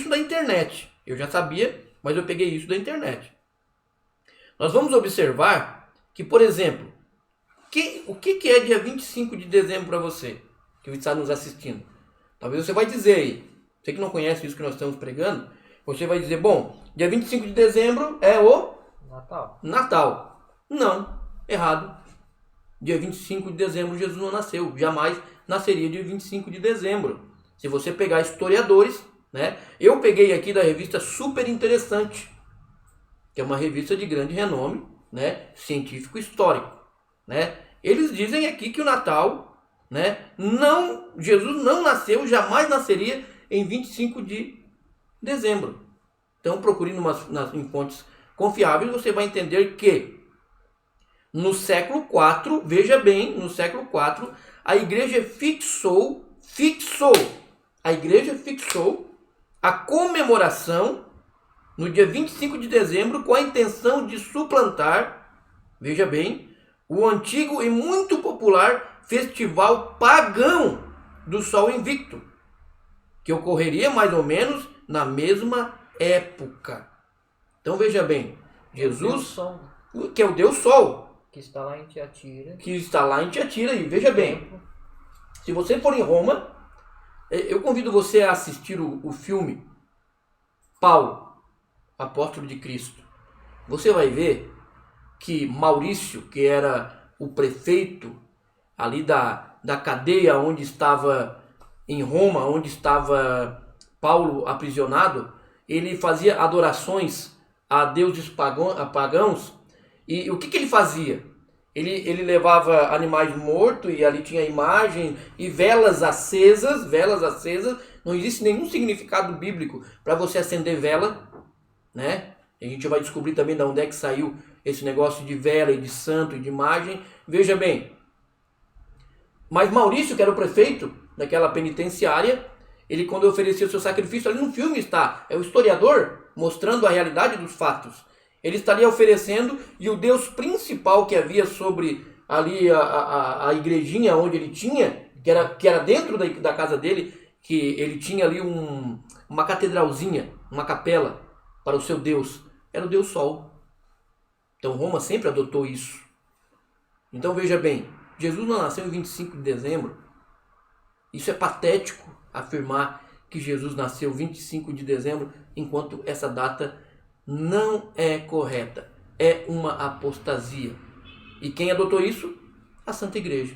da internet. Eu já sabia, mas eu peguei isso da internet. Nós vamos observar que, por exemplo, o que é dia 25 de dezembro para você, que está nos assistindo? Talvez você vai dizer aí, você que não conhece isso que nós estamos pregando, você vai dizer, bom, dia 25 de dezembro é o Natal. Não, errado. Dia 25 de dezembro Jesus não nasceu, jamais nasceria dia 25 de dezembro. Se você pegar historiadores, né? Eu peguei aqui da revista Super Interessante, que é uma revista de grande renome, né? Científico histórico, né? Eles dizem aqui que o Natal, né? Jesus não nasceu, jamais nasceria em 25 de dezembro. Então procure em fontes confiáveis, você vai entender que no século IV, veja bem, no século IV, a igreja fixou a comemoração no dia 25 de dezembro com a intenção de suplantar, veja bem, o antigo e muito popular festival pagão do Sol Invicto, que ocorreria mais ou menos na mesma época. Então veja bem, Jesus, que é o Deus Sol, que está lá em Tiatira. E veja bem, se você for em Roma, eu convido você a assistir o filme Paulo, Apóstolo de Cristo. Você vai ver que Maurício, que era o prefeito ali da cadeia onde estava em Roma, onde estava Paulo aprisionado, ele fazia adorações a deuses pagãos. E o que ele fazia? Ele levava animais mortos, e ali tinha imagem e velas acesas. Não existe nenhum significado bíblico para você acender vela, né? A gente vai descobrir também de onde é que saiu esse negócio de vela e de santo e de imagem. Veja bem, mas Maurício, que era o prefeito daquela penitenciária, Ele, quando oferecia o seu sacrifício, ali no filme está, é o historiador mostrando a realidade dos fatos. Ele estaria oferecendo, e o Deus principal que havia sobre ali a igrejinha onde ele tinha, que era dentro da casa dele, que ele tinha ali uma catedralzinha, uma capela para o seu Deus, era o Deus Sol. Então Roma sempre adotou isso. Então veja bem, Jesus não nasceu em 25 de dezembro. Isso é patético afirmar que Jesus nasceu 25 de dezembro, enquanto essa data não é correta. É uma apostasia. E quem adotou isso? A Santa Igreja.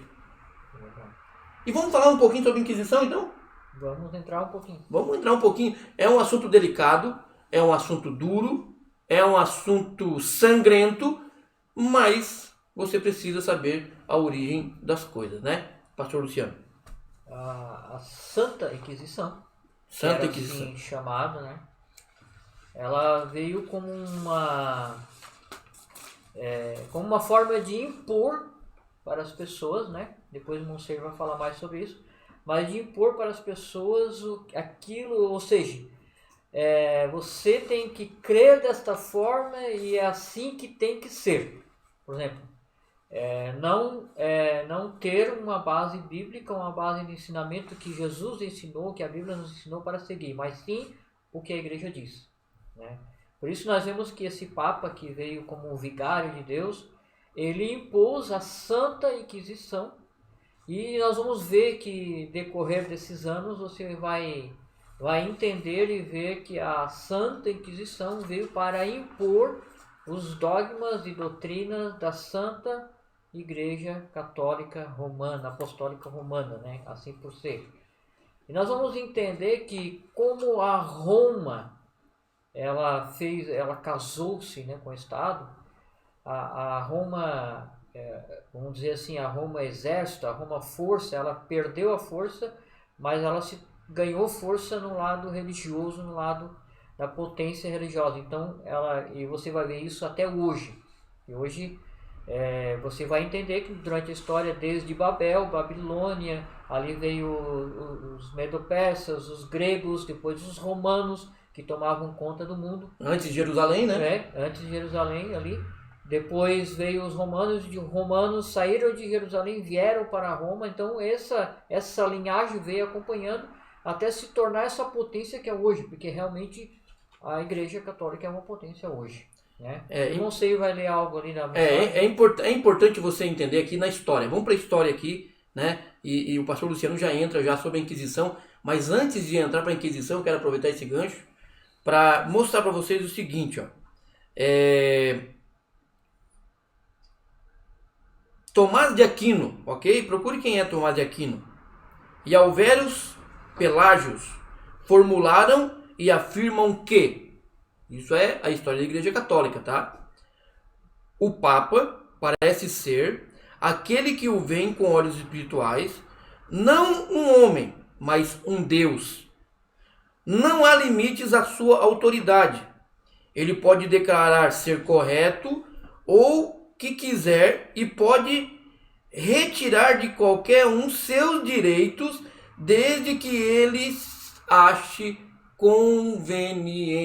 E vamos falar um pouquinho sobre a Inquisição, então? Vamos entrar um pouquinho. Vamos entrar um pouquinho. É um assunto delicado, é um assunto duro, é um assunto sangrento, mas você precisa saber a origem das coisas, né, Pastor Luciano? A Santa Inquisição, Santa era Inquisição. assim chamada, né? Ela veio como uma forma de impor para as pessoas, né? Depois o Monseiro vai falar mais sobre isso, mas de impor para as pessoas aquilo, ou seja, você tem que crer desta forma e é assim que tem que ser. Por exemplo, não ter uma base bíblica, uma base de ensinamento que Jesus ensinou, que a Bíblia nos ensinou para seguir, mas sim o que a igreja diz, né? Por isso nós vemos que esse Papa, que veio como vigário de Deus, ele impôs a Santa Inquisição, e nós vamos ver que decorrer desses anos você vai entender e ver que a Santa Inquisição veio para impor os dogmas e doutrinas da Santa Igreja Católica Romana, Apostólica Romana, né? Assim por ser. E nós vamos entender que como a Roma, ela casou-se, né, com o Estado, a Roma, vamos dizer assim, a Roma exército, a Roma força, ela perdeu a força, mas ela ganhou força no lado religioso, no lado da potência religiosa. Então, e você vai ver isso até hoje. E hoje você vai entender que durante a história, desde Babel, Babilônia, ali veio os medo-persas, os gregos, depois os romanos, que tomavam conta do mundo. Antes de Jerusalém, né? Antes de Jerusalém ali. Depois veio os romanos saíram de Jerusalém, vieram para Roma. Então essa linhagem veio acompanhando até se tornar essa potência que é hoje, porque realmente a Igreja Católica é uma potência hoje, né? Eu não sei, vai ler algo ali na é importante você entender aqui na história. Vamos para a história aqui, né? E o pastor Luciano já entra já sobre a Inquisição, mas antes de entrar para a Inquisição, eu quero aproveitar esse gancho para mostrar para vocês o seguinte, ó. Tomás de Aquino, ok? Procure quem é Tomás de Aquino. E Alvérios Pelágios formularam e afirmam que, isso é a história da Igreja Católica, tá? O Papa parece ser aquele que o vê com olhos espirituais, não um homem, mas um Deus. Não há limites à sua autoridade. Ele pode declarar ser correto ou que quiser e pode retirar de qualquer um seus direitos desde que ele ache conveniente.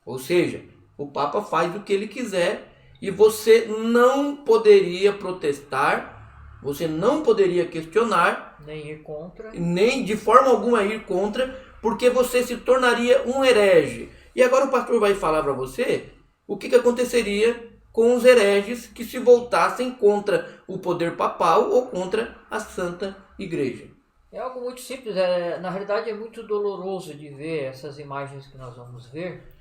Ou seja, o Papa faz o que ele quiser e você não poderia protestar, você não poderia questionar, nem ir contra, nem de forma alguma ir contra, porque você se tornaria um herege. E agora o pastor vai falar para você o que aconteceria com os hereges que se voltassem contra o poder papal ou contra a Santa Igreja. É algo muito simples, na realidade é muito doloroso de ver essas imagens que nós vamos ver,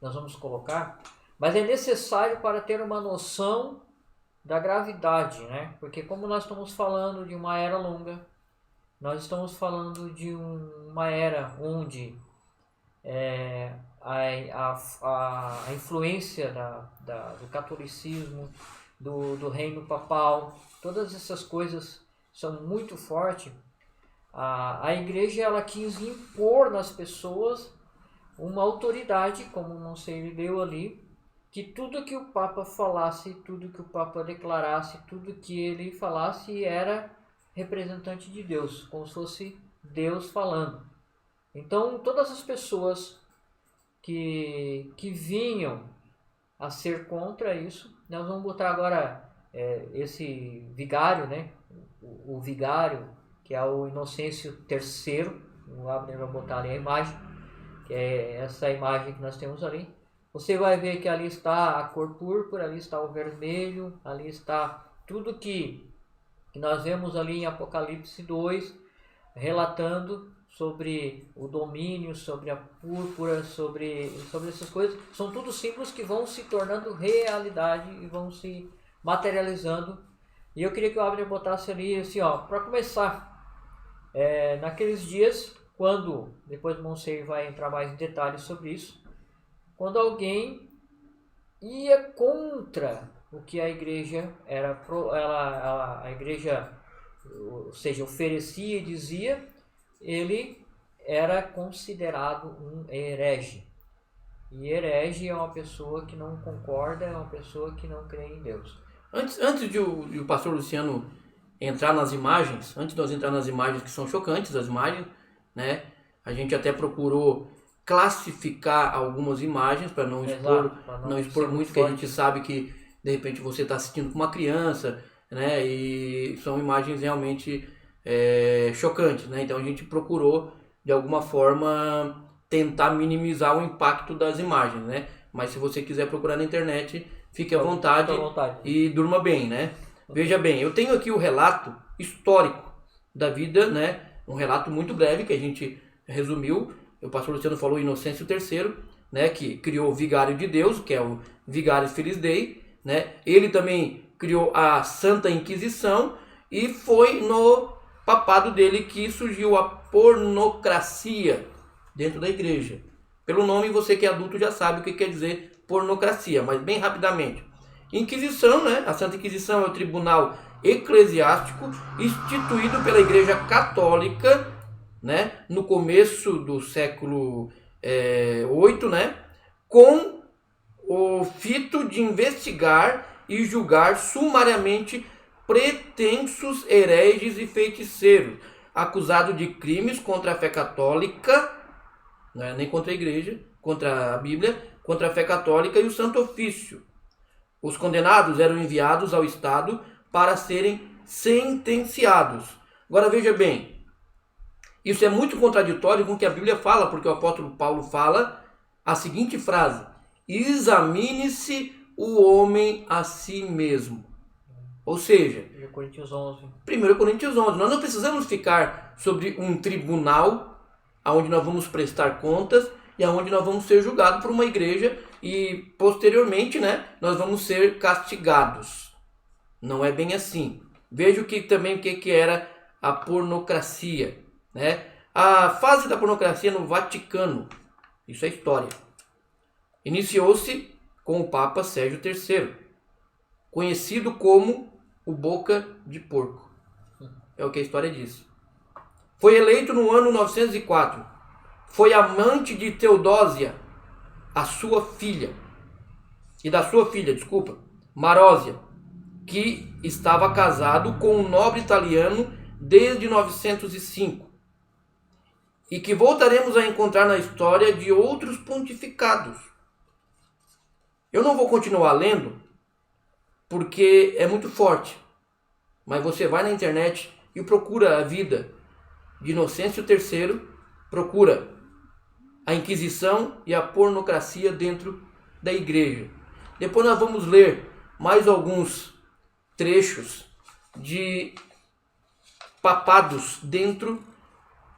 nós vamos colocar, mas é necessário para ter uma noção da gravidade, né? Porque como nós estamos falando de uma era longa, nós estamos falando de uma era onde a influência do catolicismo, do reino papal, todas essas coisas são muito fortes. A igreja ela quis impor nas pessoas uma autoridade, como não sei, ele leu ali, que tudo que o Papa falasse, tudo que o Papa declarasse, tudo que ele falasse era representante de Deus, como se fosse Deus falando. Então, todas as pessoas que vinham a ser contra isso, nós vamos botar agora esse vigário, né? O vigário, que é o Inocêncio III, o Abner vai botar ali a imagem, que é essa imagem que nós temos ali. Você vai ver que ali está a cor púrpura, ali está o vermelho, ali está tudo que nós vemos ali em Apocalipse 2, relatando sobre o domínio, sobre a púrpura, sobre essas coisas. São tudo símbolos que vão se tornando realidade e vão se materializando. E eu queria que o Abner botasse ali assim, ó, para começar, naqueles dias, quando, depois o Monseiro vai entrar mais em detalhes sobre isso, quando alguém ia contra o que a igreja a igreja, ou seja, oferecia e dizia, ele era considerado um herege. E herege é uma pessoa que não concorda, é uma pessoa que não crê em Deus. Antes de o pastor Luciano entrar nas imagens, antes de nós entrar nas imagens que são chocantes, as imagens, né? A gente até procurou classificar algumas imagens para não expor muito, porque a gente sabe que de repente você está assistindo com uma criança, né? E são imagens realmente chocantes, né? Então a gente procurou de alguma forma tentar minimizar o impacto das imagens, né? Mas se você quiser procurar na internet, fique à vontade e durma bem, né? Veja bem, eu tenho aqui o relato histórico da vida, né? Um relato muito breve que a gente resumiu. O pastor Luciano falou Inocêncio III, né? Que criou o Vigário de Deus, que é o Vigário Filii Dei, né? Ele também criou a Santa Inquisição e foi no papado dele que surgiu a pornocracia dentro da igreja. Pelo nome, você que é adulto já sabe o que quer dizer pornocracia, mas bem rapidamente. Inquisição, né? A Santa Inquisição é o tribunal eclesiástico instituído pela Igreja Católica, né? No começo do século VIII, né? Com o fito de investigar e julgar sumariamente pretensos hereges e feiticeiros, acusados de crimes contra a fé católica, não é nem contra a igreja, contra a Bíblia, contra a fé católica e o Santo Ofício. Os condenados eram enviados ao Estado para serem sentenciados. Agora veja bem, isso é muito contraditório com o que a Bíblia fala, porque o apóstolo Paulo fala a seguinte frase: examine-se o homem a si mesmo. Ou seja, 1 Coríntios 11. 1 Coríntios 11. Nós não precisamos ficar sobre um tribunal onde nós vamos prestar contas e onde nós vamos ser julgados por uma igreja e posteriormente, né, nós vamos ser castigados. Não é bem assim. Veja o que era a pornocracia, né? A fase da pornocracia no Vaticano, isso é história. Iniciou-se com o Papa Sérgio III, conhecido como o Boca de Porco. É o que a história diz. Foi eleito no ano 904. Foi amante de Teodósia, a sua filha. E da sua filha, Marósia, que estava casado com um nobre italiano desde 905. E que voltaremos a encontrar na história de outros pontificados. Eu não vou continuar lendo, porque é muito forte. Mas você vai na internet e procura a vida de Inocêncio III, procura a Inquisição e a pornocracia dentro da igreja. Depois nós vamos ler mais alguns trechos de papados dentro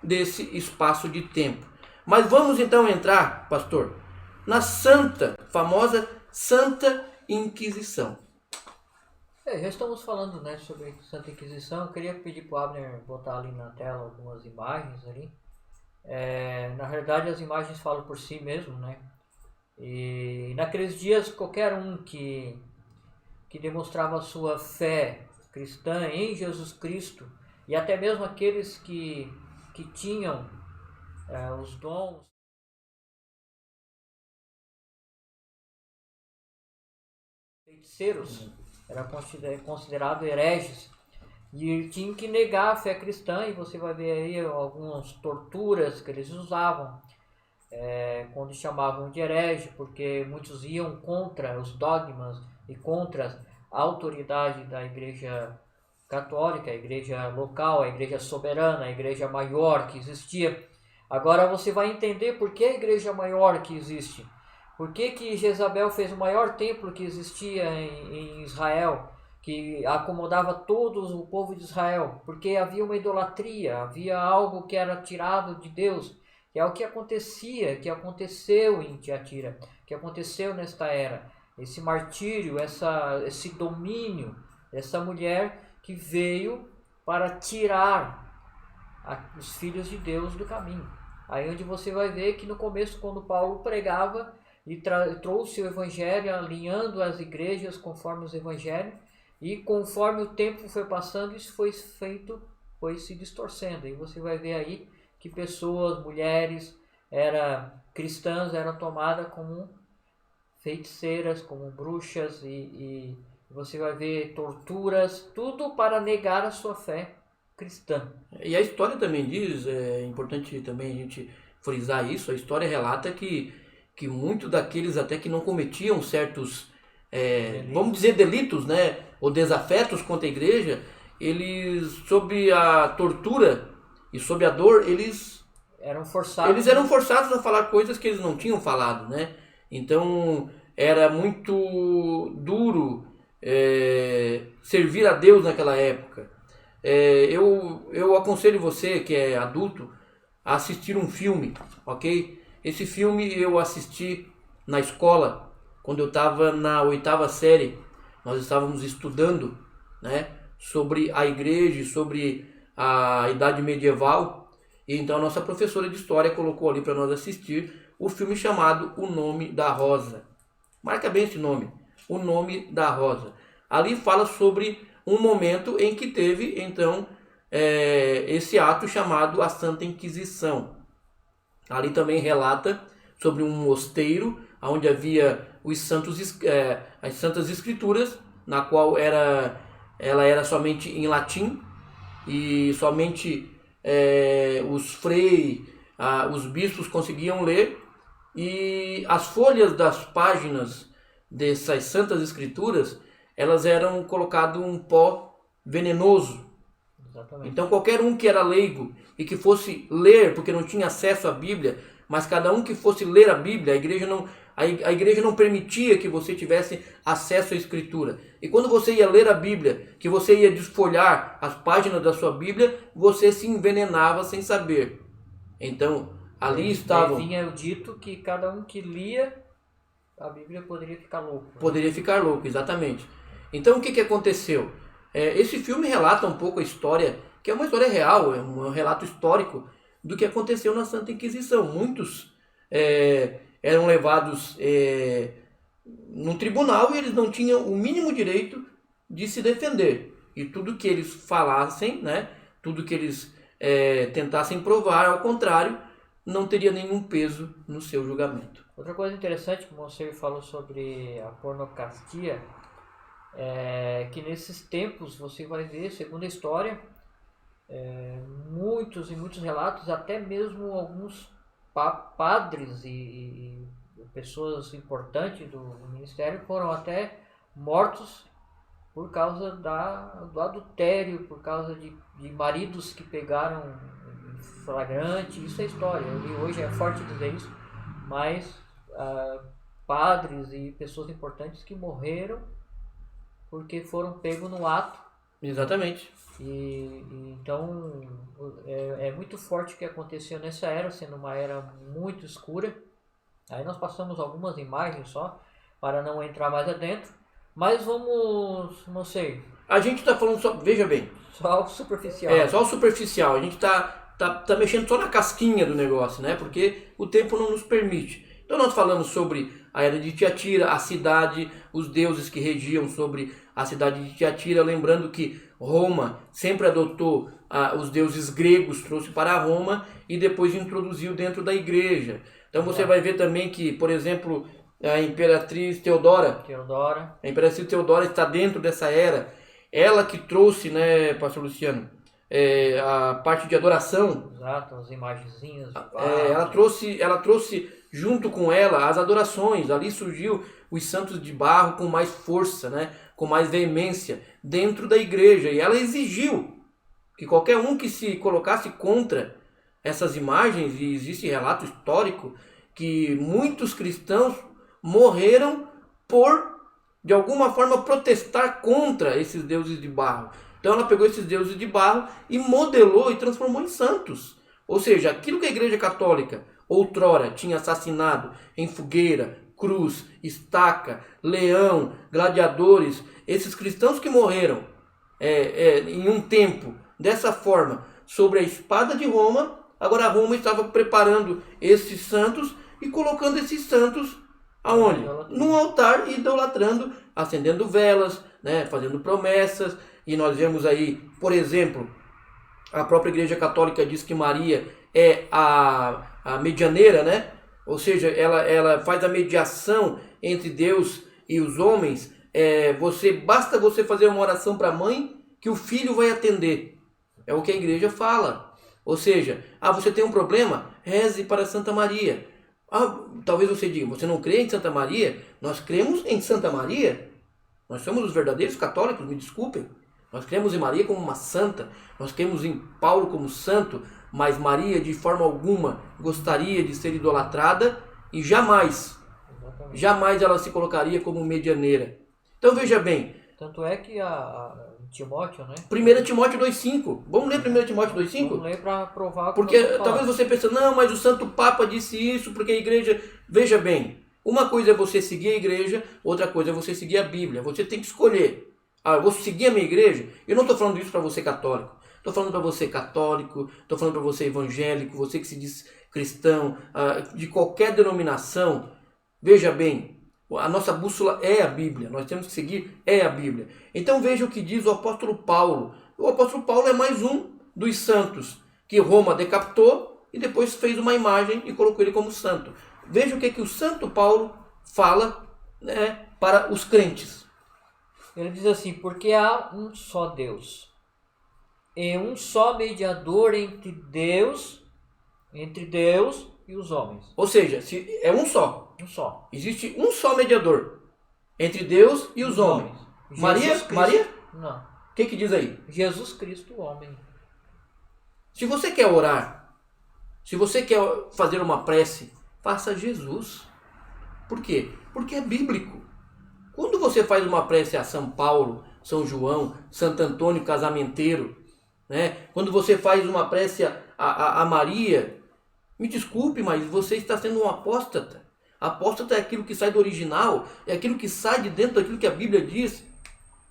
desse espaço de tempo. Mas vamos então entrar, pastor, na famosa Santa Inquisição. Já estamos falando, né, sobre Santa Inquisição. Eu queria pedir para o Abner botar ali na tela algumas imagens ali. Na realidade, as imagens falam por si mesmo, né? E naqueles dias, qualquer um que demonstrava a sua fé cristã em Jesus Cristo, e até mesmo aqueles que tinham os dons feiticeiros, eram considerados hereges. E tinham que negar a fé cristã, e você vai ver aí algumas torturas que eles usavam, quando chamavam de herege, porque muitos iam contra os dogmas e contra a autoridade da igreja católica, a igreja local, a igreja soberana, a igreja maior que existia. Agora você vai entender por que a igreja maior que existe. Por que Jezabel fez o maior templo que existia em Israel, que acomodava todo o povo de Israel? Porque havia uma idolatria, havia algo que era tirado de Deus, que é o que acontecia, que aconteceu em Tiatira, que aconteceu nesta era. Esse martírio, esse domínio dessa mulher que veio para tirar os filhos de Deus do caminho. Aí onde você vai ver que no começo, quando Paulo pregava e trouxe o evangelho, alinhando as igrejas conforme os evangelhos, e conforme o tempo foi passando, isso foi se distorcendo. E você vai ver aí que pessoas, mulheres, cristãs, eram tomadas como feiticeiras, como bruxas, e você vai ver torturas, tudo para negar a sua fé cristã. E a história também diz, é importante também a gente frisar isso, a história relata que muitos daqueles até que não cometiam certos, vamos dizer, delitos, né, ou desafetos contra a igreja, eles, sob a tortura e sob a dor, eles eram forçados a falar coisas que eles não tinham falado, né? Então era muito duro servir a Deus naquela época. Eu aconselho você que é adulto a assistir um filme, ok? Esse filme eu assisti na escola, quando eu estava na 8ª série. Nós estávamos estudando, né, sobre a igreja, sobre a idade medieval, e então a nossa professora de história colocou ali para nós assistir o filme chamado O Nome da Rosa. Marca bem esse nome, O Nome da Rosa. Ali fala sobre um momento em que teve, então, esse ato chamado a Santa Inquisição. Ali também relata sobre um mosteiro, onde havia as Santas Escrituras, na qual ela era somente em latim, e somente os freis, os bispos conseguiam ler, e as folhas das páginas dessas Santas Escrituras, elas eram colocadas um pó venenoso. Exatamente. Então qualquer um que era leigo e que fosse ler, porque não tinha acesso à Bíblia, mas cada um que fosse ler a Bíblia, a igreja não permitia que você tivesse acesso à Escritura. E quando você ia ler a Bíblia, que você ia desfolhar as páginas da sua Bíblia, você se envenenava sem saber. Então, ali estavam... Vinha o dito que cada um que lia a Bíblia poderia ficar louco. Poderia ficar louco, exatamente. Então, o que aconteceu? Esse filme relata um pouco a história, que é uma história real, é um relato histórico do que aconteceu na Santa Inquisição. Muitos eram levados num tribunal e eles não tinham o mínimo direito de se defender. E tudo que eles falassem, né, tudo que eles tentassem provar, ao contrário, não teria nenhum peso no seu julgamento. Outra coisa interessante que o Monsenhor falou sobre a pornocastia que nesses tempos você vai ver, segundo a história, muitos e muitos relatos, até mesmo alguns padres e pessoas importantes do ministério foram até mortos por causa do adultério, por causa de maridos que pegaram em flagrante. Isso é história, hoje é forte dizer isso, mas padres e pessoas importantes que morreram porque foram pegos no ato. Exatamente. Então é muito forte o que aconteceu nessa era, sendo uma era muito escura. Aí nós passamos algumas imagens só, para não entrar mais adentro. Mas vamos, não sei. A gente está falando só, veja bem. Só o superficial. Só o superficial. A gente tá mexendo só na casquinha do negócio, né? Porque o tempo não nos permite. Então nós falamos sobre a era de Tiatira, a cidade, os deuses que regiam sobre a cidade de Tiatira, lembrando que Roma sempre adotou os deuses gregos, trouxe para Roma e depois introduziu dentro da igreja. Então você vai ver também que, por exemplo, a Imperatriz Teodora está dentro dessa era. ela que trouxe, né, pastor Luciano, a parte de adoração. Exato, as imagenzinhas. Ela trouxe junto com ela as adorações. Ali surgiu os santos de barro com mais força, né, com mais veemência dentro da igreja. E ela exigiu que qualquer um que se colocasse contra essas imagens, e existe relato histórico que muitos cristãos morreram por, de alguma forma, protestar contra esses deuses de barro. Então ela pegou esses deuses de barro e modelou e transformou em santos. Ou seja, aquilo que a Igreja Católica outrora tinha assassinado em fogueira, cruz, estaca, leão, gladiadores, esses cristãos que morreram em um tempo dessa forma sobre a espada de Roma, agora Roma estava preparando esses santos e colocando esses santos aonde? Num altar, idolatrando, acendendo velas, né, fazendo promessas. E nós vemos aí, por exemplo, a própria Igreja Católica diz que Maria é a medianeira, né? Ou seja, ela faz a mediação entre Deus e os homens. Basta você fazer uma oração para a mãe que o filho vai atender. É o que a igreja fala. Ou seja, você tem um problema? Reze para Santa Maria. Talvez você diga, você não crê em Santa Maria? Nós cremos em Santa Maria. Nós somos os verdadeiros católicos, me desculpem. Nós cremos em Maria como uma santa. Nós cremos em Paulo como santo. Mas Maria, de forma alguma, gostaria de ser idolatrada. E jamais ela se colocaria como medianeira. Então veja bem. Tanto é que Timóteo, né? 1 Timóteo 2,5. Vamos ler 1 Timóteo 2,5? Vamos ler para provar. Porque talvez você pense, não, mas o Santo Papa disse isso, porque a igreja... Veja bem, uma coisa é você seguir a igreja, outra coisa é você seguir a Bíblia. Você tem que escolher. Eu vou seguir a minha igreja? Eu não estou falando isso para você católico. Estou falando para você católico, estou falando para você evangélico, você que se diz cristão, de qualquer denominação. Veja bem, a nossa bússola é a Bíblia. Nós temos que seguir a Bíblia. Então veja o que diz o apóstolo Paulo. O apóstolo Paulo é mais um dos santos que Roma decapitou e depois fez uma imagem e colocou ele como santo. Veja o que o santo Paulo fala, né, para os crentes. Ele diz assim, porque há um só Deus e um só mediador entre Deus e os homens. Ou seja, é um só. Um só. Existe um só mediador entre Deus e os homens. Maria? Não. O que diz aí? Jesus Cristo, o homem. Se você quer orar, se você quer fazer uma prece, faça Jesus. Por quê? Porque é bíblico. Quando você faz uma prece a São Paulo, São João, Santo Antônio Casamenteiro, né? Quando você faz uma prece a Maria, me desculpe, mas você está sendo um apóstata. Apóstata é aquilo que sai do original, é aquilo que sai de dentro daquilo que a Bíblia diz.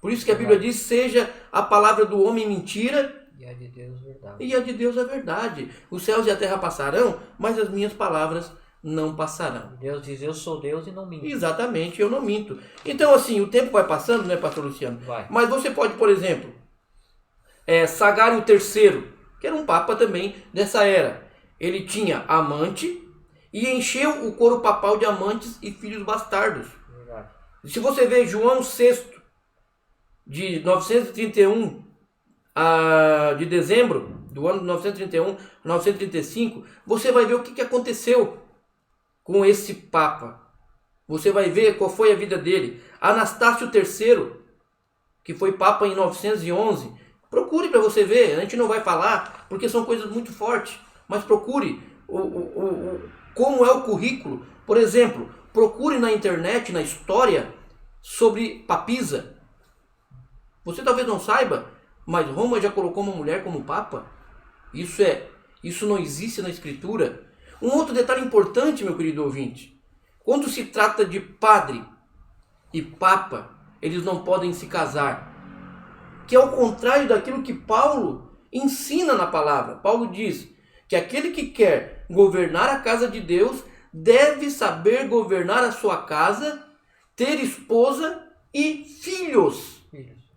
Por isso que a Bíblia diz, seja a palavra do homem mentira, e a de Deus verdade. E a de Deus é verdade. Os céus e a terra passarão, mas as minhas palavras não passarão. Deus diz, eu sou Deus e não minto. Exatamente, eu não minto. Então assim, o tempo vai passando, né, pastor Luciano? Vai. Mas você pode, por exemplo, Sagário III, que era um papa também dessa era. Ele tinha amante e encheu o coro papal de amantes e filhos bastardos. Verdade. Se você vê João VI, de 931 de dezembro do ano de 931 a 935, você vai ver o que aconteceu com esse papa. Você vai ver qual foi a vida dele. Anastácio III, que foi papa em 911, procure para você ver. A gente não vai falar porque são coisas muito fortes, mas procure como é o currículo. Por exemplo, procure na internet, na história, sobre papisa. Você talvez não saiba, mas Roma já colocou uma mulher como papa. Isso não existe na escritura. Um outro detalhe importante, meu querido ouvinte. Quando se trata de padre e papa, eles não podem se casar. Que é o contrário daquilo que Paulo ensina na palavra. Paulo diz que aquele que quer governar a casa de Deus deve saber governar a sua casa, ter esposa e filhos.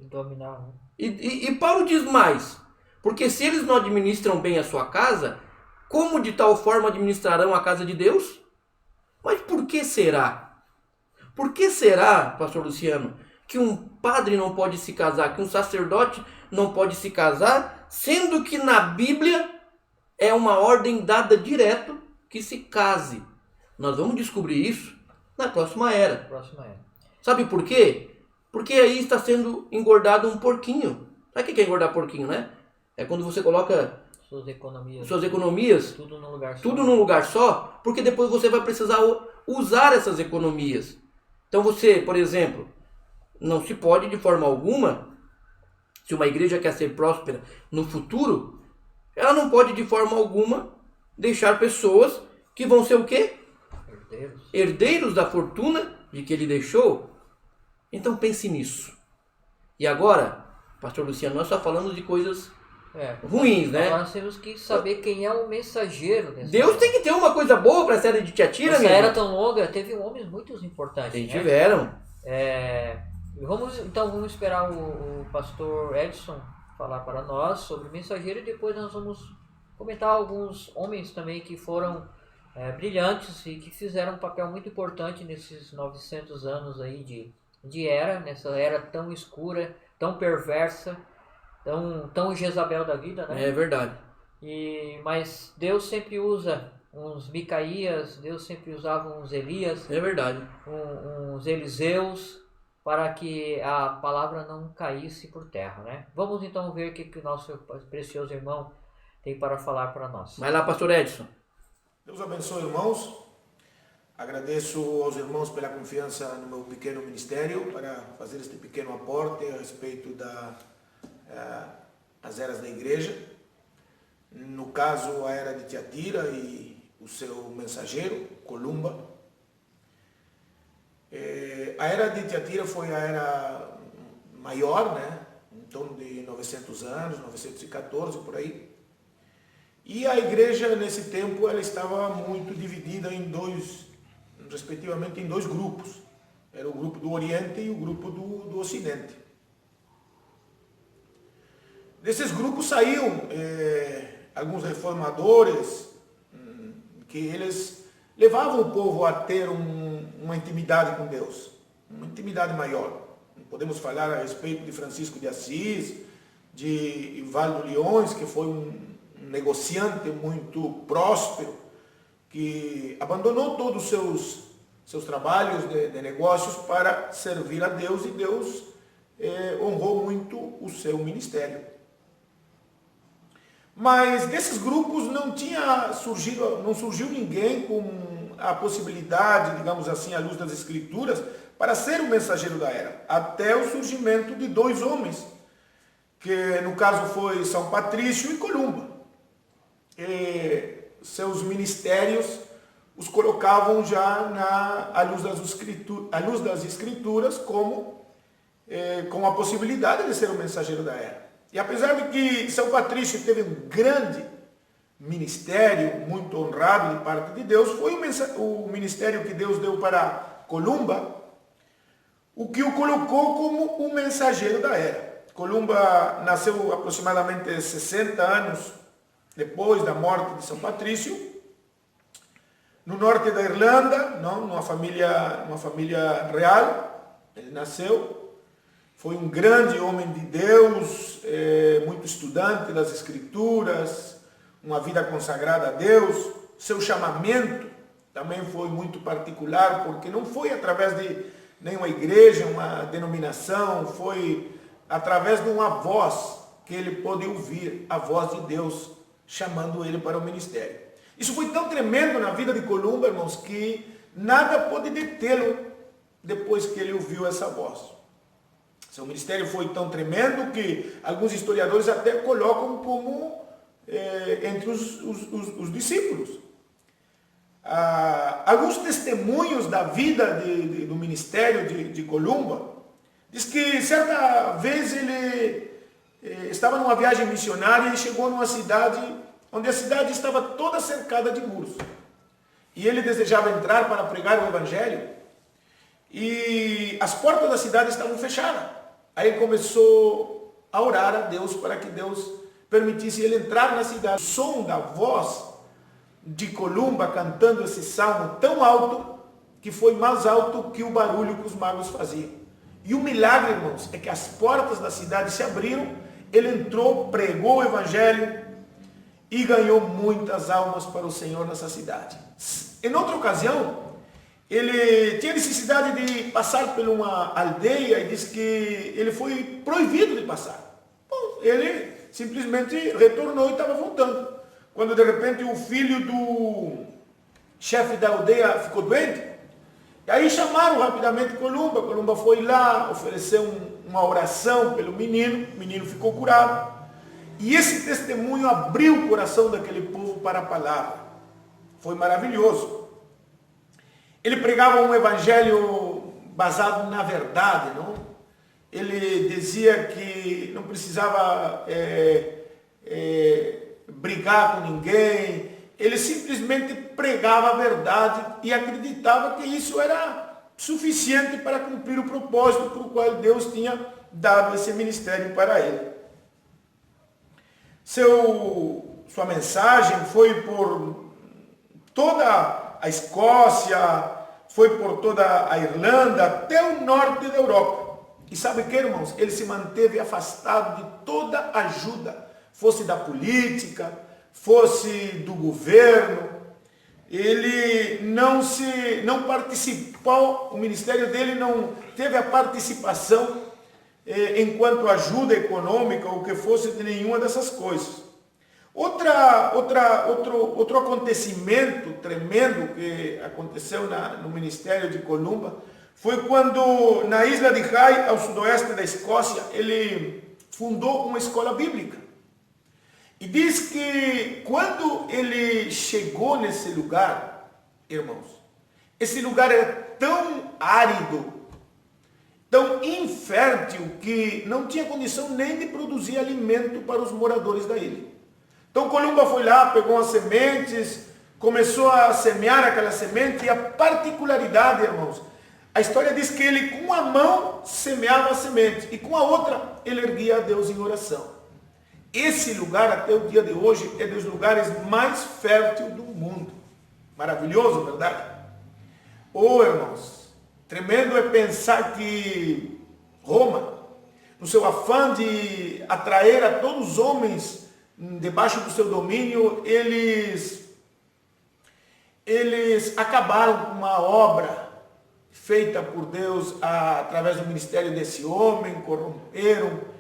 Dominar, né? E Paulo diz mais, porque se eles não administram bem a sua casa, como de tal forma administrarão a casa de Deus? Mas por que será? Por que será, pastor Luciano, que um padre não pode se casar, que um sacerdote não pode se casar, sendo que na Bíblia é uma ordem dada direto que se case. Nós vamos descobrir isso na próxima era. Sabe por quê? Porque aí está sendo engordado um porquinho. Sabe o que é engordar porquinho, né? É quando você coloca suas economias tudo num lugar só. Tudo num lugar só, porque depois você vai precisar usar essas economias. Então você, por exemplo, não se pode de forma alguma, se uma igreja quer ser próspera no futuro, ela não pode de forma alguma deixar pessoas que vão ser o quê? Herdeiros da fortuna de que ele deixou. Então pense nisso. E agora, pastor Luciano, nós só falamos de coisas ruins, né? Nós temos que saber quem é o mensageiro. Deus tem que ter uma coisa boa para a série de Tiatira, essa era tão longa, teve homens muito importantes. Sim, tiveram. Vamos esperar o pastor Edson falar para nós sobre o mensageiro e depois nós vamos comentar alguns homens também que foram brilhantes e que fizeram um papel muito importante nesses 900 anos aí de era, nessa era tão escura, tão perversa, tão Jezabel da vida, né? É verdade. Mas Deus sempre usa uns Micaías, Deus sempre usava uns Elias, é verdade, uns Eliseus, para que a palavra não caísse por terra, né? Vamos então ver o que o nosso precioso irmão tem para falar para nós. Vai lá, pastor Edson. Deus abençoe, irmãos. Agradeço aos irmãos pela confiança no meu pequeno ministério para fazer este pequeno aporte a respeito das eras da igreja. No caso, a era de Tiatira e o seu mensageiro, Columba. A era de Tiatira foi a era maior, né? Em torno de 900 anos, 914, por aí. E a igreja, nesse tempo, ela estava muito dividida respectivamente em dois grupos. Era o grupo do Oriente e o grupo do Ocidente. Desses grupos saíam alguns reformadores, que eles levavam o povo a ter uma intimidade com Deus, uma intimidade maior. Podemos falar a respeito de Francisco de Assis, de Valdo Leões, que foi um negociante muito próspero, que abandonou todos os seus trabalhos de negócios para servir a Deus, e Deus honrou muito o seu ministério. Mas desses grupos não surgiu ninguém com a possibilidade, digamos assim, à luz das Escrituras, para ser o mensageiro da era, até o surgimento de dois homens, que no caso foi São Patrício e Columba. Seus ministérios os colocavam já à luz das Escrituras como com a possibilidade de ser o mensageiro da era. E apesar de que São Patrício teve um grande ministério, muito honrado de parte de Deus, foi o ministério que Deus deu para Columba, o que o colocou como o mensageiro da era. Columba nasceu aproximadamente 60 anos depois da morte de São Patrício, no norte da Irlanda, numa família real. Ele nasceu. Foi um grande homem de Deus, muito estudante das Escrituras, uma vida consagrada a Deus. Seu chamamento também foi muito particular, porque não foi através de nenhuma igreja, uma denominação, foi através de uma voz que ele pôde ouvir, a voz de Deus chamando ele para o ministério. Isso foi tão tremendo na vida de Columba, irmãos, que nada pôde detê-lo depois que ele ouviu essa voz. Seu ministério foi tão tremendo que alguns historiadores até colocam como entre os discípulos. Alguns testemunhos da vida do ministério de Columba diz que certa vez ele estava numa viagem missionária e chegou numa cidade onde a cidade estava toda cercada de muros. E ele desejava entrar para pregar o evangelho e as portas da cidade estavam fechadas. Aí ele começou a orar a Deus para que Deus permitisse ele entrar na cidade. O som da voz de Columba cantando esse salmo tão alto que foi mais alto que o barulho que os magos faziam. E o milagre, irmãos, é que as portas da cidade se abriram, ele entrou, pregou o evangelho e ganhou muitas almas para o Senhor nessa cidade. Em outra ocasião, ele tinha necessidade de passar por uma aldeia e disse que ele foi proibido de passar. Bom, ele simplesmente retornou e estava voltando. Quando de repente o filho do chefe da aldeia ficou doente, e aí chamaram rapidamente Columba. Columba foi lá, ofereceu uma oração pelo menino, o menino ficou curado. E esse testemunho abriu o coração daquele povo para a palavra. Foi maravilhoso. Ele pregava um evangelho baseado na verdade, não? Ele dizia que não precisava brigar com ninguém. Ele simplesmente pregava a verdade e acreditava que isso era suficiente para cumprir o propósito por qual Deus tinha dado esse ministério para ele. Sua mensagem foi por toda a Escócia, foi por toda a Irlanda, até o norte da Europa. E sabe o que, irmãos? Ele se manteve afastado de toda ajuda, fosse da política, fosse do governo. Ele não participou, o ministério dele não teve a participação enquanto ajuda econômica ou que fosse de nenhuma dessas coisas. Outro acontecimento tremendo que aconteceu no ministério de Columba foi quando na isla de Rye, ao sudoeste da Escócia, ele fundou uma escola bíblica. E diz que quando ele chegou nesse lugar, irmãos, esse lugar era tão árido, tão infértil, que não tinha condição nem de produzir alimento para os moradores da ilha. Então Columba foi lá, pegou as sementes, começou a semear aquela semente, e a particularidade, irmãos, a história diz que ele com uma mão semeava a semente, e com a outra ele erguia a Deus em oração. Esse lugar, até o dia de hoje, é dos lugares mais férteis do mundo. Maravilhoso, verdade? Oh, irmãos, tremendo é pensar que Roma, no seu afã de atrair a todos os homens debaixo do seu domínio, eles acabaram com uma obra feita por Deus através do ministério desse homem, corromperam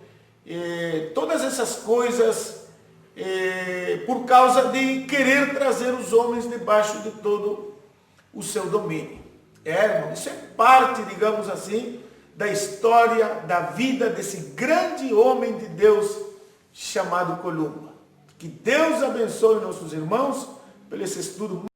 todas essas coisas por causa de querer trazer os homens debaixo de todo o seu domínio. Irmão, isso é parte, digamos assim, da história, da vida desse grande homem de Deus chamado Columba. Que Deus abençoe nossos irmãos pelo esse estudo.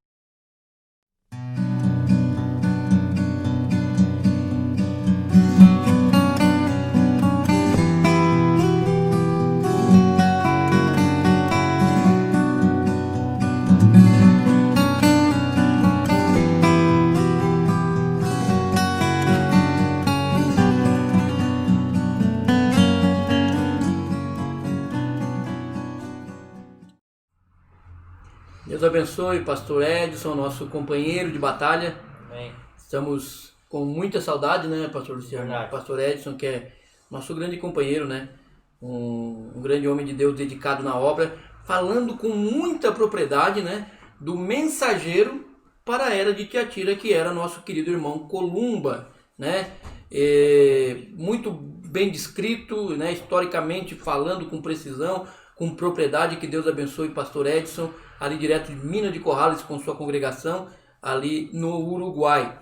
Deus abençoe, pastor Edson, nosso companheiro de batalha. Amém. Estamos com muita saudade, né, pastor Luciano? Verdade. Pastor Edson, que é nosso grande companheiro, né? Um grande homem de Deus dedicado na obra, falando com muita propriedade, né, do mensageiro para a era de Tiatira, que era nosso querido irmão Columba, né? Muito bem descrito, né, historicamente falando com precisão, com propriedade. Que Deus abençoe pastor Edson, ali direto de Minas de Corrales, com sua congregação ali no Uruguai.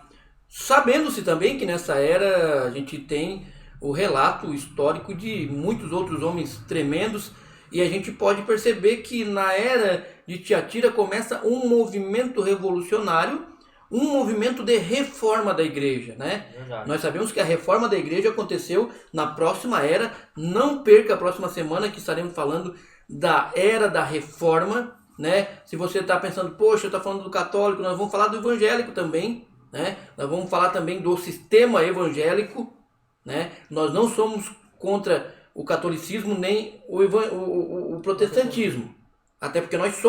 Sabendo-se também que nessa era a gente tem o relato histórico de muitos outros homens tremendos, e a gente pode perceber que na era de Tiatira começa um movimento revolucionário, um movimento de reforma da igreja, né? Verdade. Nós sabemos que a reforma da igreja aconteceu na próxima era. Não perca a próxima semana, que estaremos falando da era da reforma, né? Se você está pensando, poxa, está falando do católico, nós vamos falar do evangélico também, né? Nós vamos falar também do sistema evangélico, né? Nós não somos contra o catolicismo nem o protestantismo, até porque nós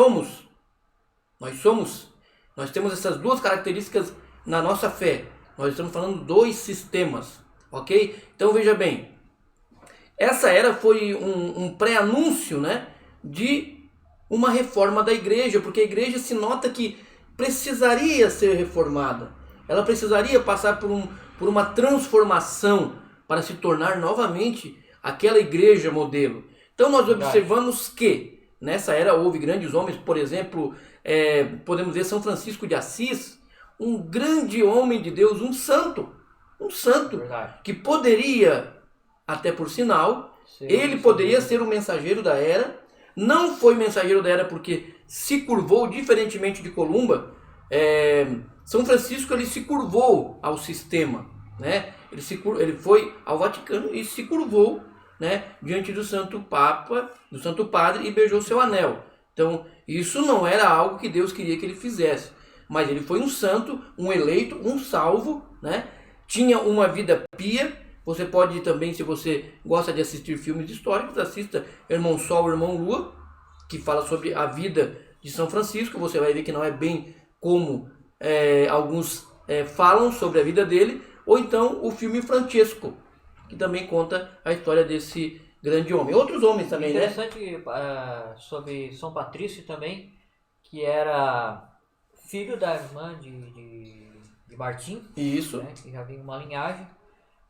temos essas duas características na nossa fé. Nós estamos falando dos sistemas. ok? Então veja bem, essa era foi um pré-anúncio, né, de uma reforma da igreja, porque a igreja se nota que precisaria ser reformada. Ela precisaria passar por uma transformação para se tornar novamente aquela igreja modelo. Então nós observamos que nessa era houve grandes homens, por exemplo, podemos ver São Francisco de Assis, um grande homem de Deus, um santo, que poderia, até por sinal, ele poderia ser o mensageiro da era. Não foi mensageiro da era porque se curvou, diferentemente de Columba. São Francisco ele se curvou ao sistema, né? Ele foi ao Vaticano e se curvou, né, diante do Santo Papa, do Santo Padre, e beijou seu anel. Então isso não era algo que Deus queria que ele fizesse, mas ele foi um santo, um eleito, um salvo, né? Tinha uma vida pia. Você pode também, se você gosta de assistir filmes históricos, assista Irmão Sol, Irmão Lua, que fala sobre a vida de São Francisco. Você vai ver que não é bem como alguns falam sobre a vida dele. Ou então o filme Francesco, que também conta a história desse grande homem. Outros homens também, né? Interessante sobre São Patrício também, que era filho da irmã de Martim. Isso. Né, que já vinha uma linhagem.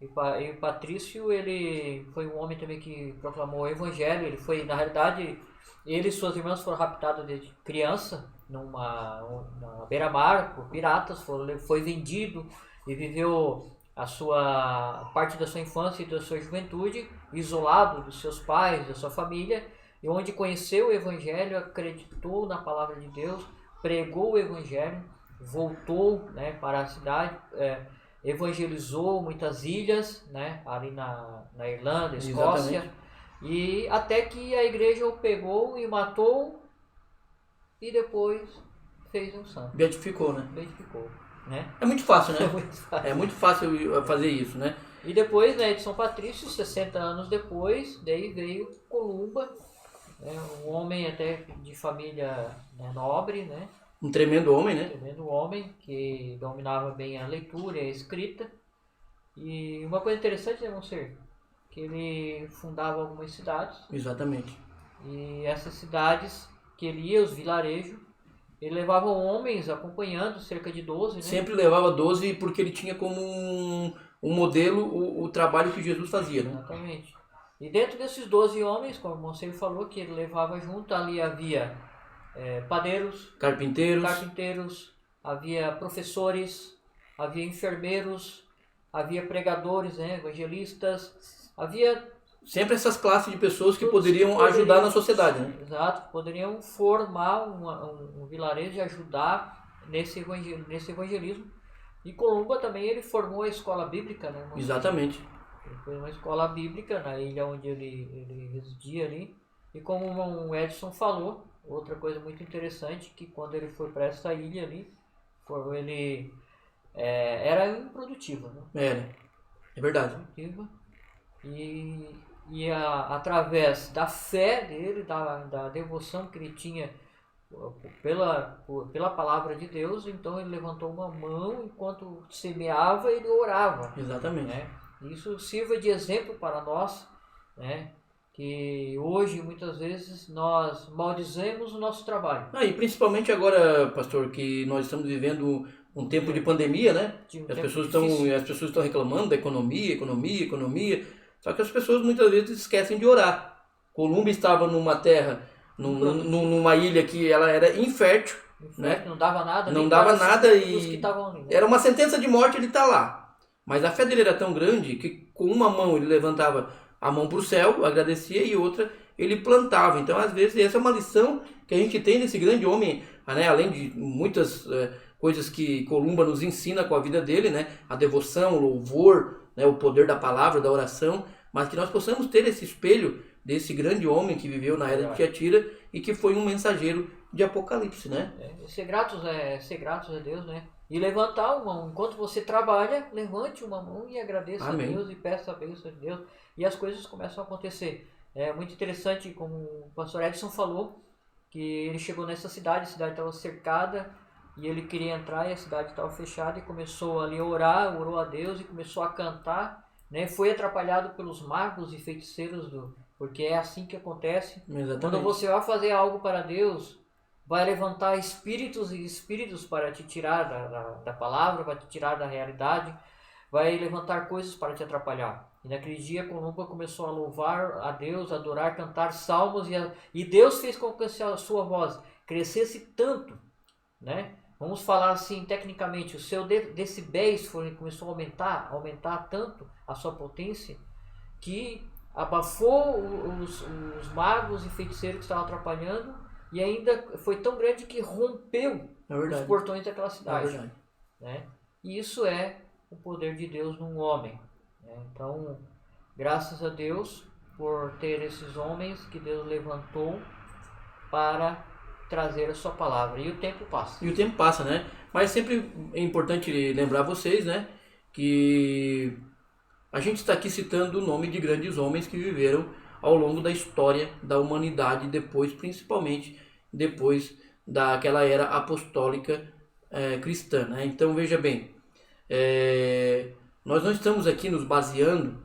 E o Patrício, ele foi um homem também que proclamou o evangelho. Ele foi, na realidade, ele e suas irmãs foram raptados desde criança na beira-mar por piratas. Foi vendido e viveu a sua parte da sua infância e da sua juventude isolado dos seus pais, da sua família, e onde conheceu o evangelho, acreditou na palavra de Deus, pregou o evangelho, voltou, né, para a cidade, evangelizou muitas ilhas, né, ali na Irlanda, Escócia. Exatamente. E até que a igreja o pegou e matou e depois fez um santo. Beatificou, né? Beatificou, né? É muito fácil, né? É muito fácil fazer isso, né? E depois, né, de São Patrício, 60 anos depois, daí veio Columba, né, um homem até de família, né, nobre, né? Um tremendo homem, né? Um tremendo homem que dominava bem a leitura e a escrita. E uma coisa interessante, né, Monser, que ele fundava algumas cidades. Exatamente. E essas cidades que ele ia, os vilarejos, ele levava homens acompanhando, cerca de 12, né? Sempre levava 12 porque ele tinha como um modelo o trabalho que Jesus fazia, né? Exatamente. E dentro desses 12 homens, como o Monser falou, que ele levava junto, ali havia padeiros, carpinteiros, havia professores, havia enfermeiros, havia pregadores, né, evangelistas, havia sempre essas classes de pessoas que poderiam ajudar na sociedade, né? Exato, poderiam formar um vilarejo e ajudar nesse evangelismo. E Columba também ele formou a escola bíblica, né? Exatamente. Ele foi uma escola bíblica na ilha onde ele residia ali. E como o Edson falou, outra coisa muito interessante, que quando ele foi para essa ilha ali, ele era improdutivo, né? É verdade. E através da fé dele, da devoção que ele tinha pela palavra de Deus, então ele levantou uma mão, enquanto semeava, ele orava. Exatamente. Né? Isso sirva de exemplo para nós, né? Que hoje muitas vezes nós maldizemos o nosso trabalho. E principalmente agora, pastor, que nós estamos vivendo um tempo de pandemia, né? As pessoas estão reclamando da economia. Só que as pessoas muitas vezes esquecem de orar. Columba estava numa terra, numa ilha que ela era infértil, né? Não dava nada. Não dava nada e era uma sentença de morte, ele está lá. Mas a fé dele era tão grande que com uma mão ele levantava a mão para o céu, agradecia, e outra ele plantava. Então, às vezes, essa é uma lição que a gente tem desse grande homem, né? Além de muitas coisas que Columba nos ensina com a vida dele, né? A devoção, o louvor, né? O poder da palavra, da oração, mas que nós possamos ter esse espelho desse grande homem que viveu na era de Tiatira e que foi um mensageiro de Apocalipse, né? Ser gratos a Deus, né? E levantar uma mão. Enquanto você trabalha, levante uma mão e agradeça a Deus e peça a bênção de Deus. E as coisas começam a acontecer. É muito interessante, como o pastor Edson falou, que ele chegou nessa cidade, a cidade estava cercada, e ele queria entrar e a cidade estava fechada, e começou ali a orar, orou a Deus e começou a cantar, né, foi atrapalhado pelos magos e feiticeiros, porque é assim que acontece. Exatamente. Quando você vai fazer algo para Deus, vai levantar espíritos e espíritos para te tirar da palavra, para te tirar da realidade, vai levantar coisas para te atrapalhar. E naquele dia Columba começou a louvar a Deus, adorar, cantar salmos, e Deus fez com que a sua voz crescesse tanto, né? Vamos falar assim tecnicamente, o seu decibéis começou a aumentar tanto a sua potência, que abafou os magos e feiticeiros que estavam atrapalhando, e ainda foi tão grande que rompeu os portões daquela cidade. Né? E isso é o poder de Deus num homem. Né? Então, graças a Deus por ter esses homens que Deus levantou para trazer a sua palavra. E o tempo passa. E o tempo passa, né? Mas sempre é importante lembrar vocês, né, que a gente está aqui citando o nome de grandes homens que viveram ao longo da história da humanidade, principalmente depois daquela era apostólica cristã, né? Então veja bem, nós não estamos aqui nos baseando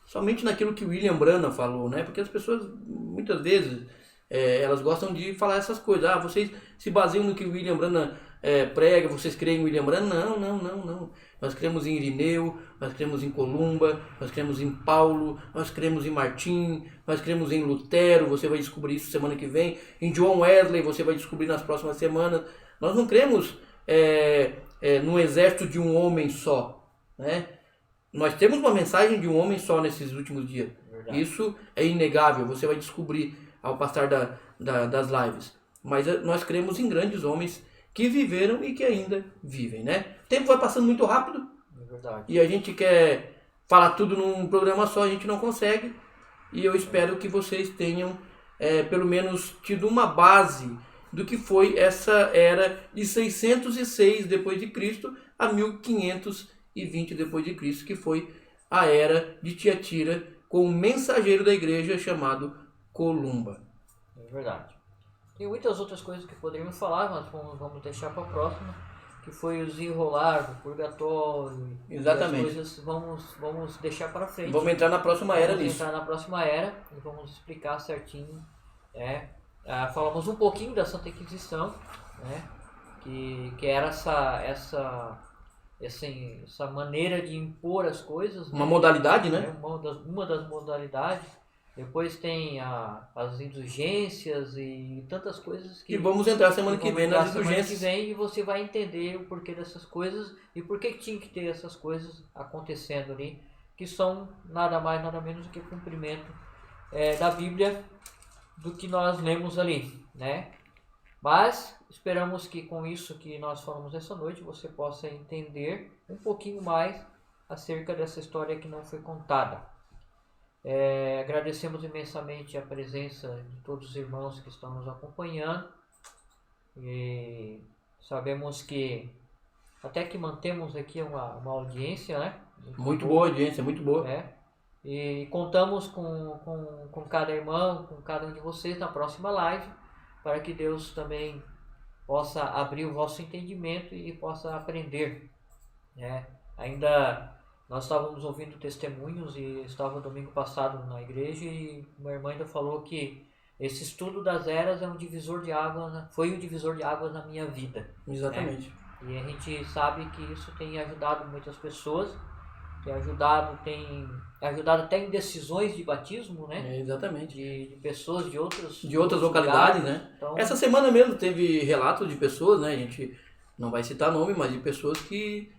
somente naquilo que William Branham falou, né? Porque as pessoas muitas vezes elas gostam de falar essas coisas. Vocês se baseiam no que William Branham prega, vocês creem em William Branham? Não. Nós cremos em Irineu, nós cremos em Columba, nós cremos em Paulo, nós cremos em Martim, nós cremos em Lutero, você vai descobrir isso semana que vem, em John Wesley, você vai descobrir nas próximas semanas. Nós não cremos no exército de um homem só, né? Nós temos uma mensagem de um homem só nesses últimos dias. Verdade. Isso é inegável, você vai descobrir ao passar das lives. Mas nós cremos em grandes homens que viveram e que ainda vivem, né? O tempo vai passando muito rápido. É verdade. E a gente quer falar tudo num programa só, a gente não consegue. E eu espero que vocês tenham pelo menos tido uma base do que foi essa era de 606 depois de Cristo a 1520 depois de Cristo, que foi a era de Tiatira, com um mensageiro da igreja chamado Columba. É verdade. Tem muitas outras coisas que poderíamos falar, mas vamos deixar para a próxima, que foi o desenrolar do purgatório. Exatamente. As coisas vamos deixar para frente. Vamos entrar na próxima era nisso. Vamos entrar na próxima era e vamos explicar certinho. Falamos um pouquinho da Santa Inquisição, né? Que era essa maneira de impor as coisas. Uma modalidade, né? Uma das modalidades. Depois tem as indulgências e tantas coisas que... E vamos entrar semana que vem nas indulgências. Semana que vem e você vai entender o porquê dessas coisas e por que tinha que ter essas coisas acontecendo ali, que são nada mais, nada menos do que cumprimento da Bíblia, do que nós lemos ali, né? Mas esperamos que com isso que nós falamos essa noite, você possa entender um pouquinho mais acerca dessa história que não foi contada. Agradecemos imensamente a presença de todos os irmãos que estão nos acompanhando e sabemos que até que mantemos aqui uma audiência, né? Muito boa audiência, muito boa. E contamos com cada irmão, com cada um de vocês na próxima live, para que Deus também possa abrir o vosso entendimento e possa aprender, né? Ainda nós estávamos ouvindo testemunhos e estava domingo passado na igreja e uma irmã ainda falou que esse estudo das eras foi um divisor de águas na minha vida. Exatamente. Né? E a gente sabe que isso tem ajudado muitas pessoas, tem ajudado até em decisões de batismo, né? Exatamente. De pessoas de outras localidades, lugares, né? Então... Essa semana mesmo teve relatos de pessoas, né? A gente não vai citar nome, mas de pessoas que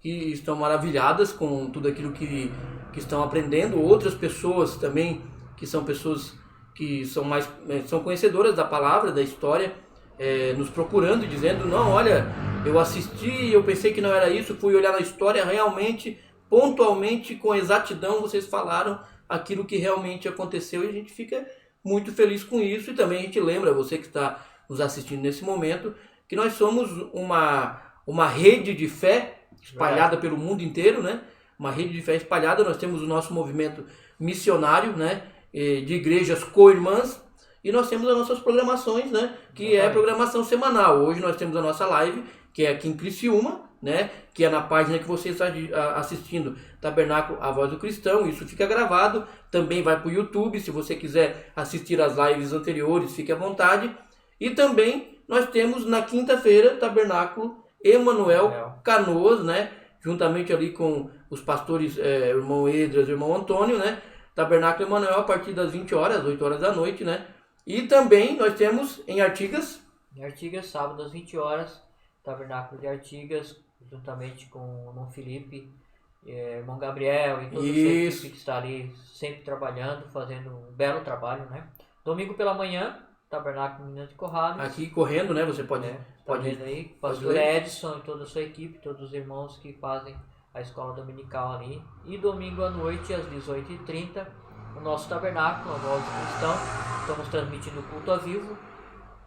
estão maravilhadas com tudo aquilo que estão aprendendo. Outras pessoas também, que são pessoas que são conhecedoras da palavra, da história, nos procurando e dizendo, não, olha, eu assisti, eu pensei que não era isso, fui olhar na história, realmente, pontualmente, com exatidão, vocês falaram aquilo que realmente aconteceu e a gente fica muito feliz com isso. E também a gente lembra, você que está nos assistindo nesse momento, que nós somos uma rede de fé espalhada pelo mundo inteiro, né? Uma rede de fé espalhada. Nós temos o nosso movimento missionário, né? De igrejas co-irmãs, e nós temos as nossas programações, né? Que é a programação semanal. Hoje nós temos a nossa live, que é aqui em Criciúma, né? Que é na página que você está assistindo, Tabernáculo A Voz do Cristão. Isso fica gravado, também vai para o YouTube. Se você quiser assistir as lives anteriores, fique à vontade. E também nós temos na quinta-feira, Tabernáculo Emanuel Canoas, né? Juntamente ali com os pastores, irmão Edras e irmão Antônio, né? Tabernáculo Emanuel a partir das 20 horas, 8 horas da noite, né? E também nós temos em Artigas. Em Artigas, sábado às 20 horas, Tabernáculo de Artigas, juntamente com o irmão Felipe, irmão Gabriel e toda essa equipe que está ali sempre trabalhando, fazendo um belo trabalho, né? Domingo pela manhã, Tabernáculo Minas de Corrales. Aqui correndo, né? Você pode vendo aí, pastor Edson e toda a sua equipe, todos os irmãos que fazem a escola dominical ali. E domingo à noite, às 18h30, o nosso tabernáculo, a Voz do Cristão. Estamos transmitindo o culto ao vivo,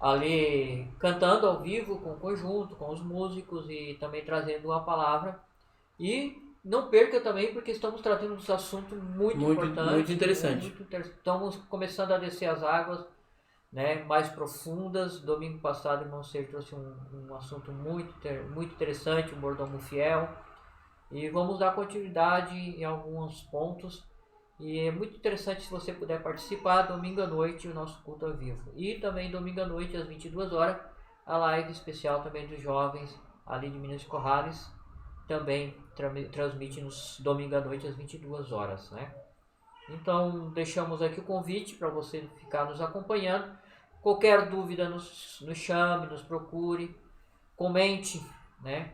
ali cantando ao vivo com o conjunto, com os músicos e também trazendo uma palavra. E não perca também, porque estamos tratando de um assunto muito importante. Muito interessante. Estamos começando a descer as águas, né, mais profundas. Domingo passado o irmão Sérgio trouxe um assunto muito interessante, o mordomo fiel. E vamos dar continuidade em alguns pontos. E é muito interessante se você puder participar domingo à noite, o nosso culto ao vivo. E também domingo à noite, às 22 horas, a live especial também dos jovens ali de Minas de Corrales. Também transmite nos domingo à noite, às 22 horas, né? Então, deixamos aqui o convite para você ficar nos acompanhando. Qualquer dúvida, nos chame, nos procure, comente, né?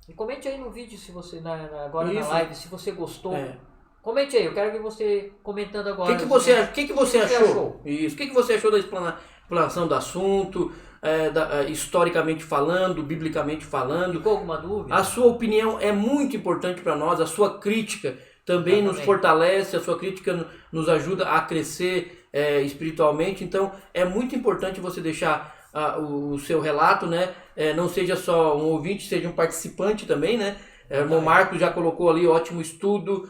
E comente aí no vídeo, se você agora na live, se você gostou. Comente aí, eu quero ver você comentando agora. O que você achou? Isso. O que você achou da explanação do assunto, historicamente falando, biblicamente falando? Ficou alguma dúvida? A sua opinião é muito importante para nós, a sua crítica também nos fortalece, a sua crítica nos ajuda a crescer espiritualmente. Então é muito importante você deixar o seu relato, né? Não seja só um ouvinte, seja um participante também, né? O irmão Marcos já colocou ali, ótimo estudo.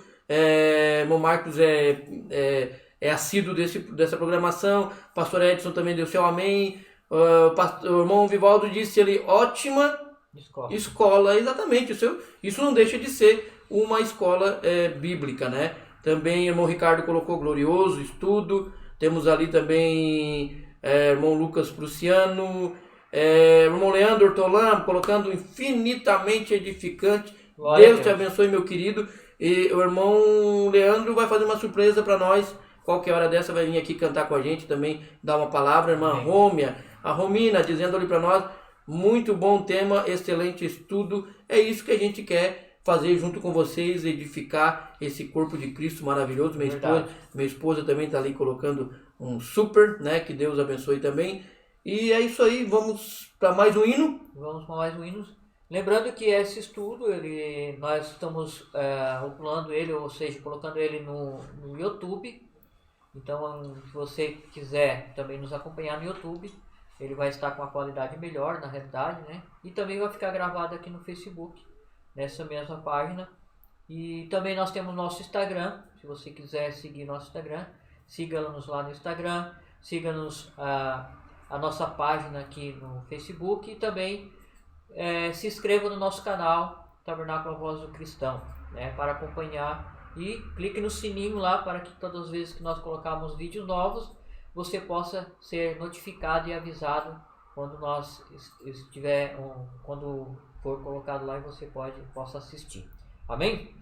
Irmão Marcos é assíduo dessa programação. Pastor Edson também deu seu amém. O irmão Vivaldo disse ali, ótima escola. Exatamente, isso não deixa de ser uma escola bíblica, né? Também o irmão Ricardo colocou glorioso estudo. Temos ali também irmão Lucas Prussiano, irmão Leandro Ortolan colocando infinitamente edificante. Deus te abençoe, meu querido. E o irmão Leandro vai fazer uma surpresa para nós. Qualquer hora dessa vai vir aqui cantar com a gente também, dar uma palavra. Irmã Rômia, a Romina dizendo ali para nós, muito bom tema, excelente estudo. É isso que a gente quer fazer junto com vocês, edificar esse corpo de Cristo maravilhoso. Minha esposa também está ali colocando um super, né? Que Deus abençoe também. E é isso aí, vamos para mais um hino? Vamos para mais um hino. Lembrando que esse estudo, nós estamos uploadando ele, ou seja, colocando ele no YouTube. Então, se você quiser também nos acompanhar no YouTube, ele vai estar com uma qualidade melhor, na realidade, né? E também vai ficar gravado aqui no Facebook, nessa mesma página. E também nós temos nosso Instagram. Se você quiser seguir nosso Instagram, siga-nos lá no Instagram, siga-nos a nossa página aqui no Facebook e também se inscreva no nosso canal Tabernáculo A Voz do Cristão, né, para acompanhar, e clique no sininho lá para que todas as vezes que nós colocarmos vídeos novos você possa ser notificado e avisado quando nós quando for colocado lá e você possa assistir. Amém?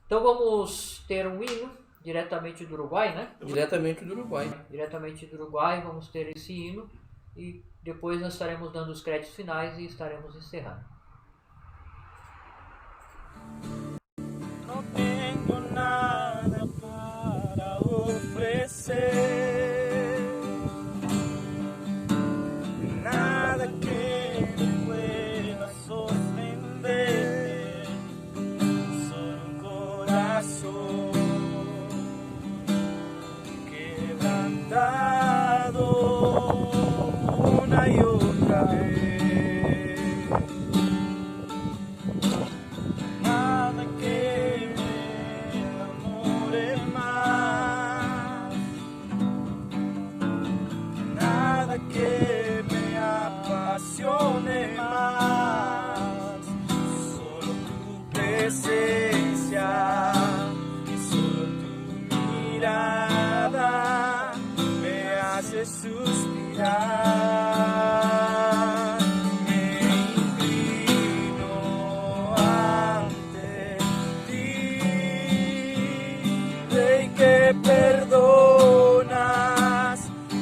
Então vamos ter um hino diretamente do Uruguai, né? Diretamente do Uruguai. Diretamente do Uruguai, vamos ter esse hino e depois nós estaremos dando os créditos finais e estaremos encerrando. Não tenho nada para oferecer, nada que me pueda sorprender, solo un corazón quebrantado una y otra vez. Nada que me enamore más, nada que me apasione más, de suspirar. Me inclino ante ti, Rey que perdonas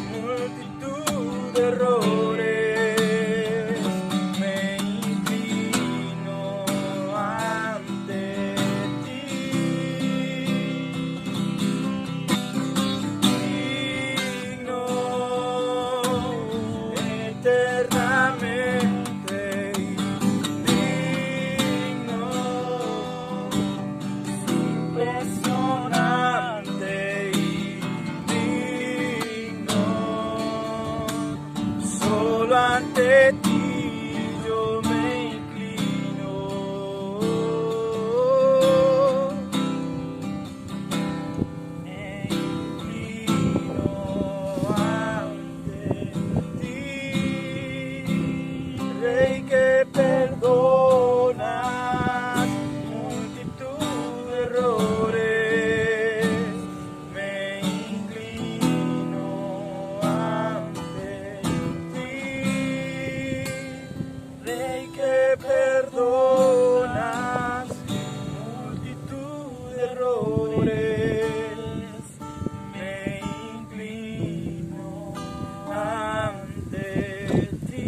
multitud de errores. Me inclino ante ti, digno eternamente, digno, impresionante y digno. Solo ante ti yo me inclino. Me inclino ante ti, Rey que perdonas multitud de errores. Me inclino ante ti, Rey que perdonas multitud de errores. Me inclino ante ti.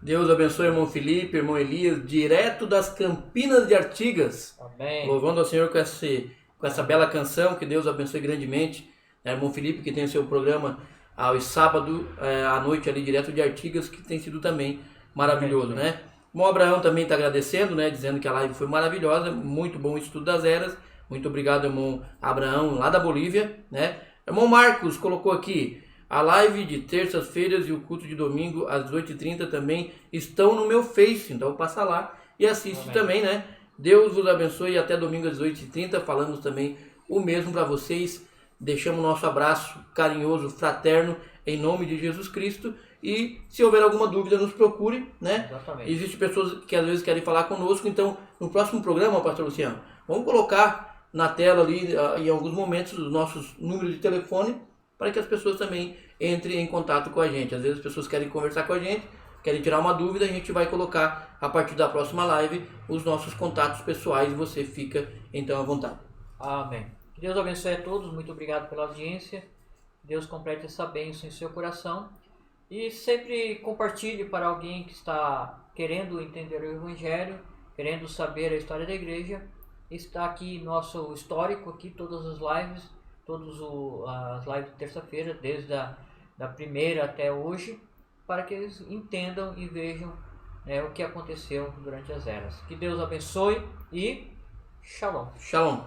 Deus abençoe o irmão Felipe, irmão Elias, direto das Campinas de Artigas. Amém. Louvando ao Senhor com essa bela canção, que Deus abençoe grandemente. Irmão Felipe, que tem o seu programa aos sábados à noite ali, direto de Artigas, que tem sido também maravilhoso, né? O irmão Abraão também está agradecendo, né? Dizendo que a live foi maravilhosa, muito bom o estudo das eras. Muito obrigado, irmão Abraão, lá da Bolívia, né? Irmão Marcos colocou aqui: a live de terças-feiras e o culto de domingo às 8h30 também estão no meu Face, então passa lá e assiste. Amém. Também, né? Deus vos abençoe e até domingo às 8h30. Falamos também o mesmo para vocês. Deixamos nosso abraço carinhoso, fraterno, em nome de Jesus Cristo. E se houver alguma dúvida, nos procure, né? Exatamente. Existem pessoas que às vezes querem falar conosco, então no próximo programa, pastor Luciano, vamos colocar na tela ali, em alguns momentos, os nossos números de telefone, para que as pessoas também entrem em contato com a gente. Às vezes as pessoas querem conversar com a gente, querem tirar uma dúvida, a gente vai colocar a partir da próxima live os nossos contatos pessoais e você fica então à vontade. Amém. Que Deus abençoe a todos, muito obrigado pela audiência. Deus complete essa bênção em seu coração. E sempre compartilhe para alguém que está querendo entender o Evangelho, querendo saber a história da igreja. Está aqui nosso histórico, aqui todas as lives, as lives de terça-feira, desde da primeira até hoje, para que eles entendam e vejam o que aconteceu durante as eras. Que Deus abençoe e Shalom. Shalom.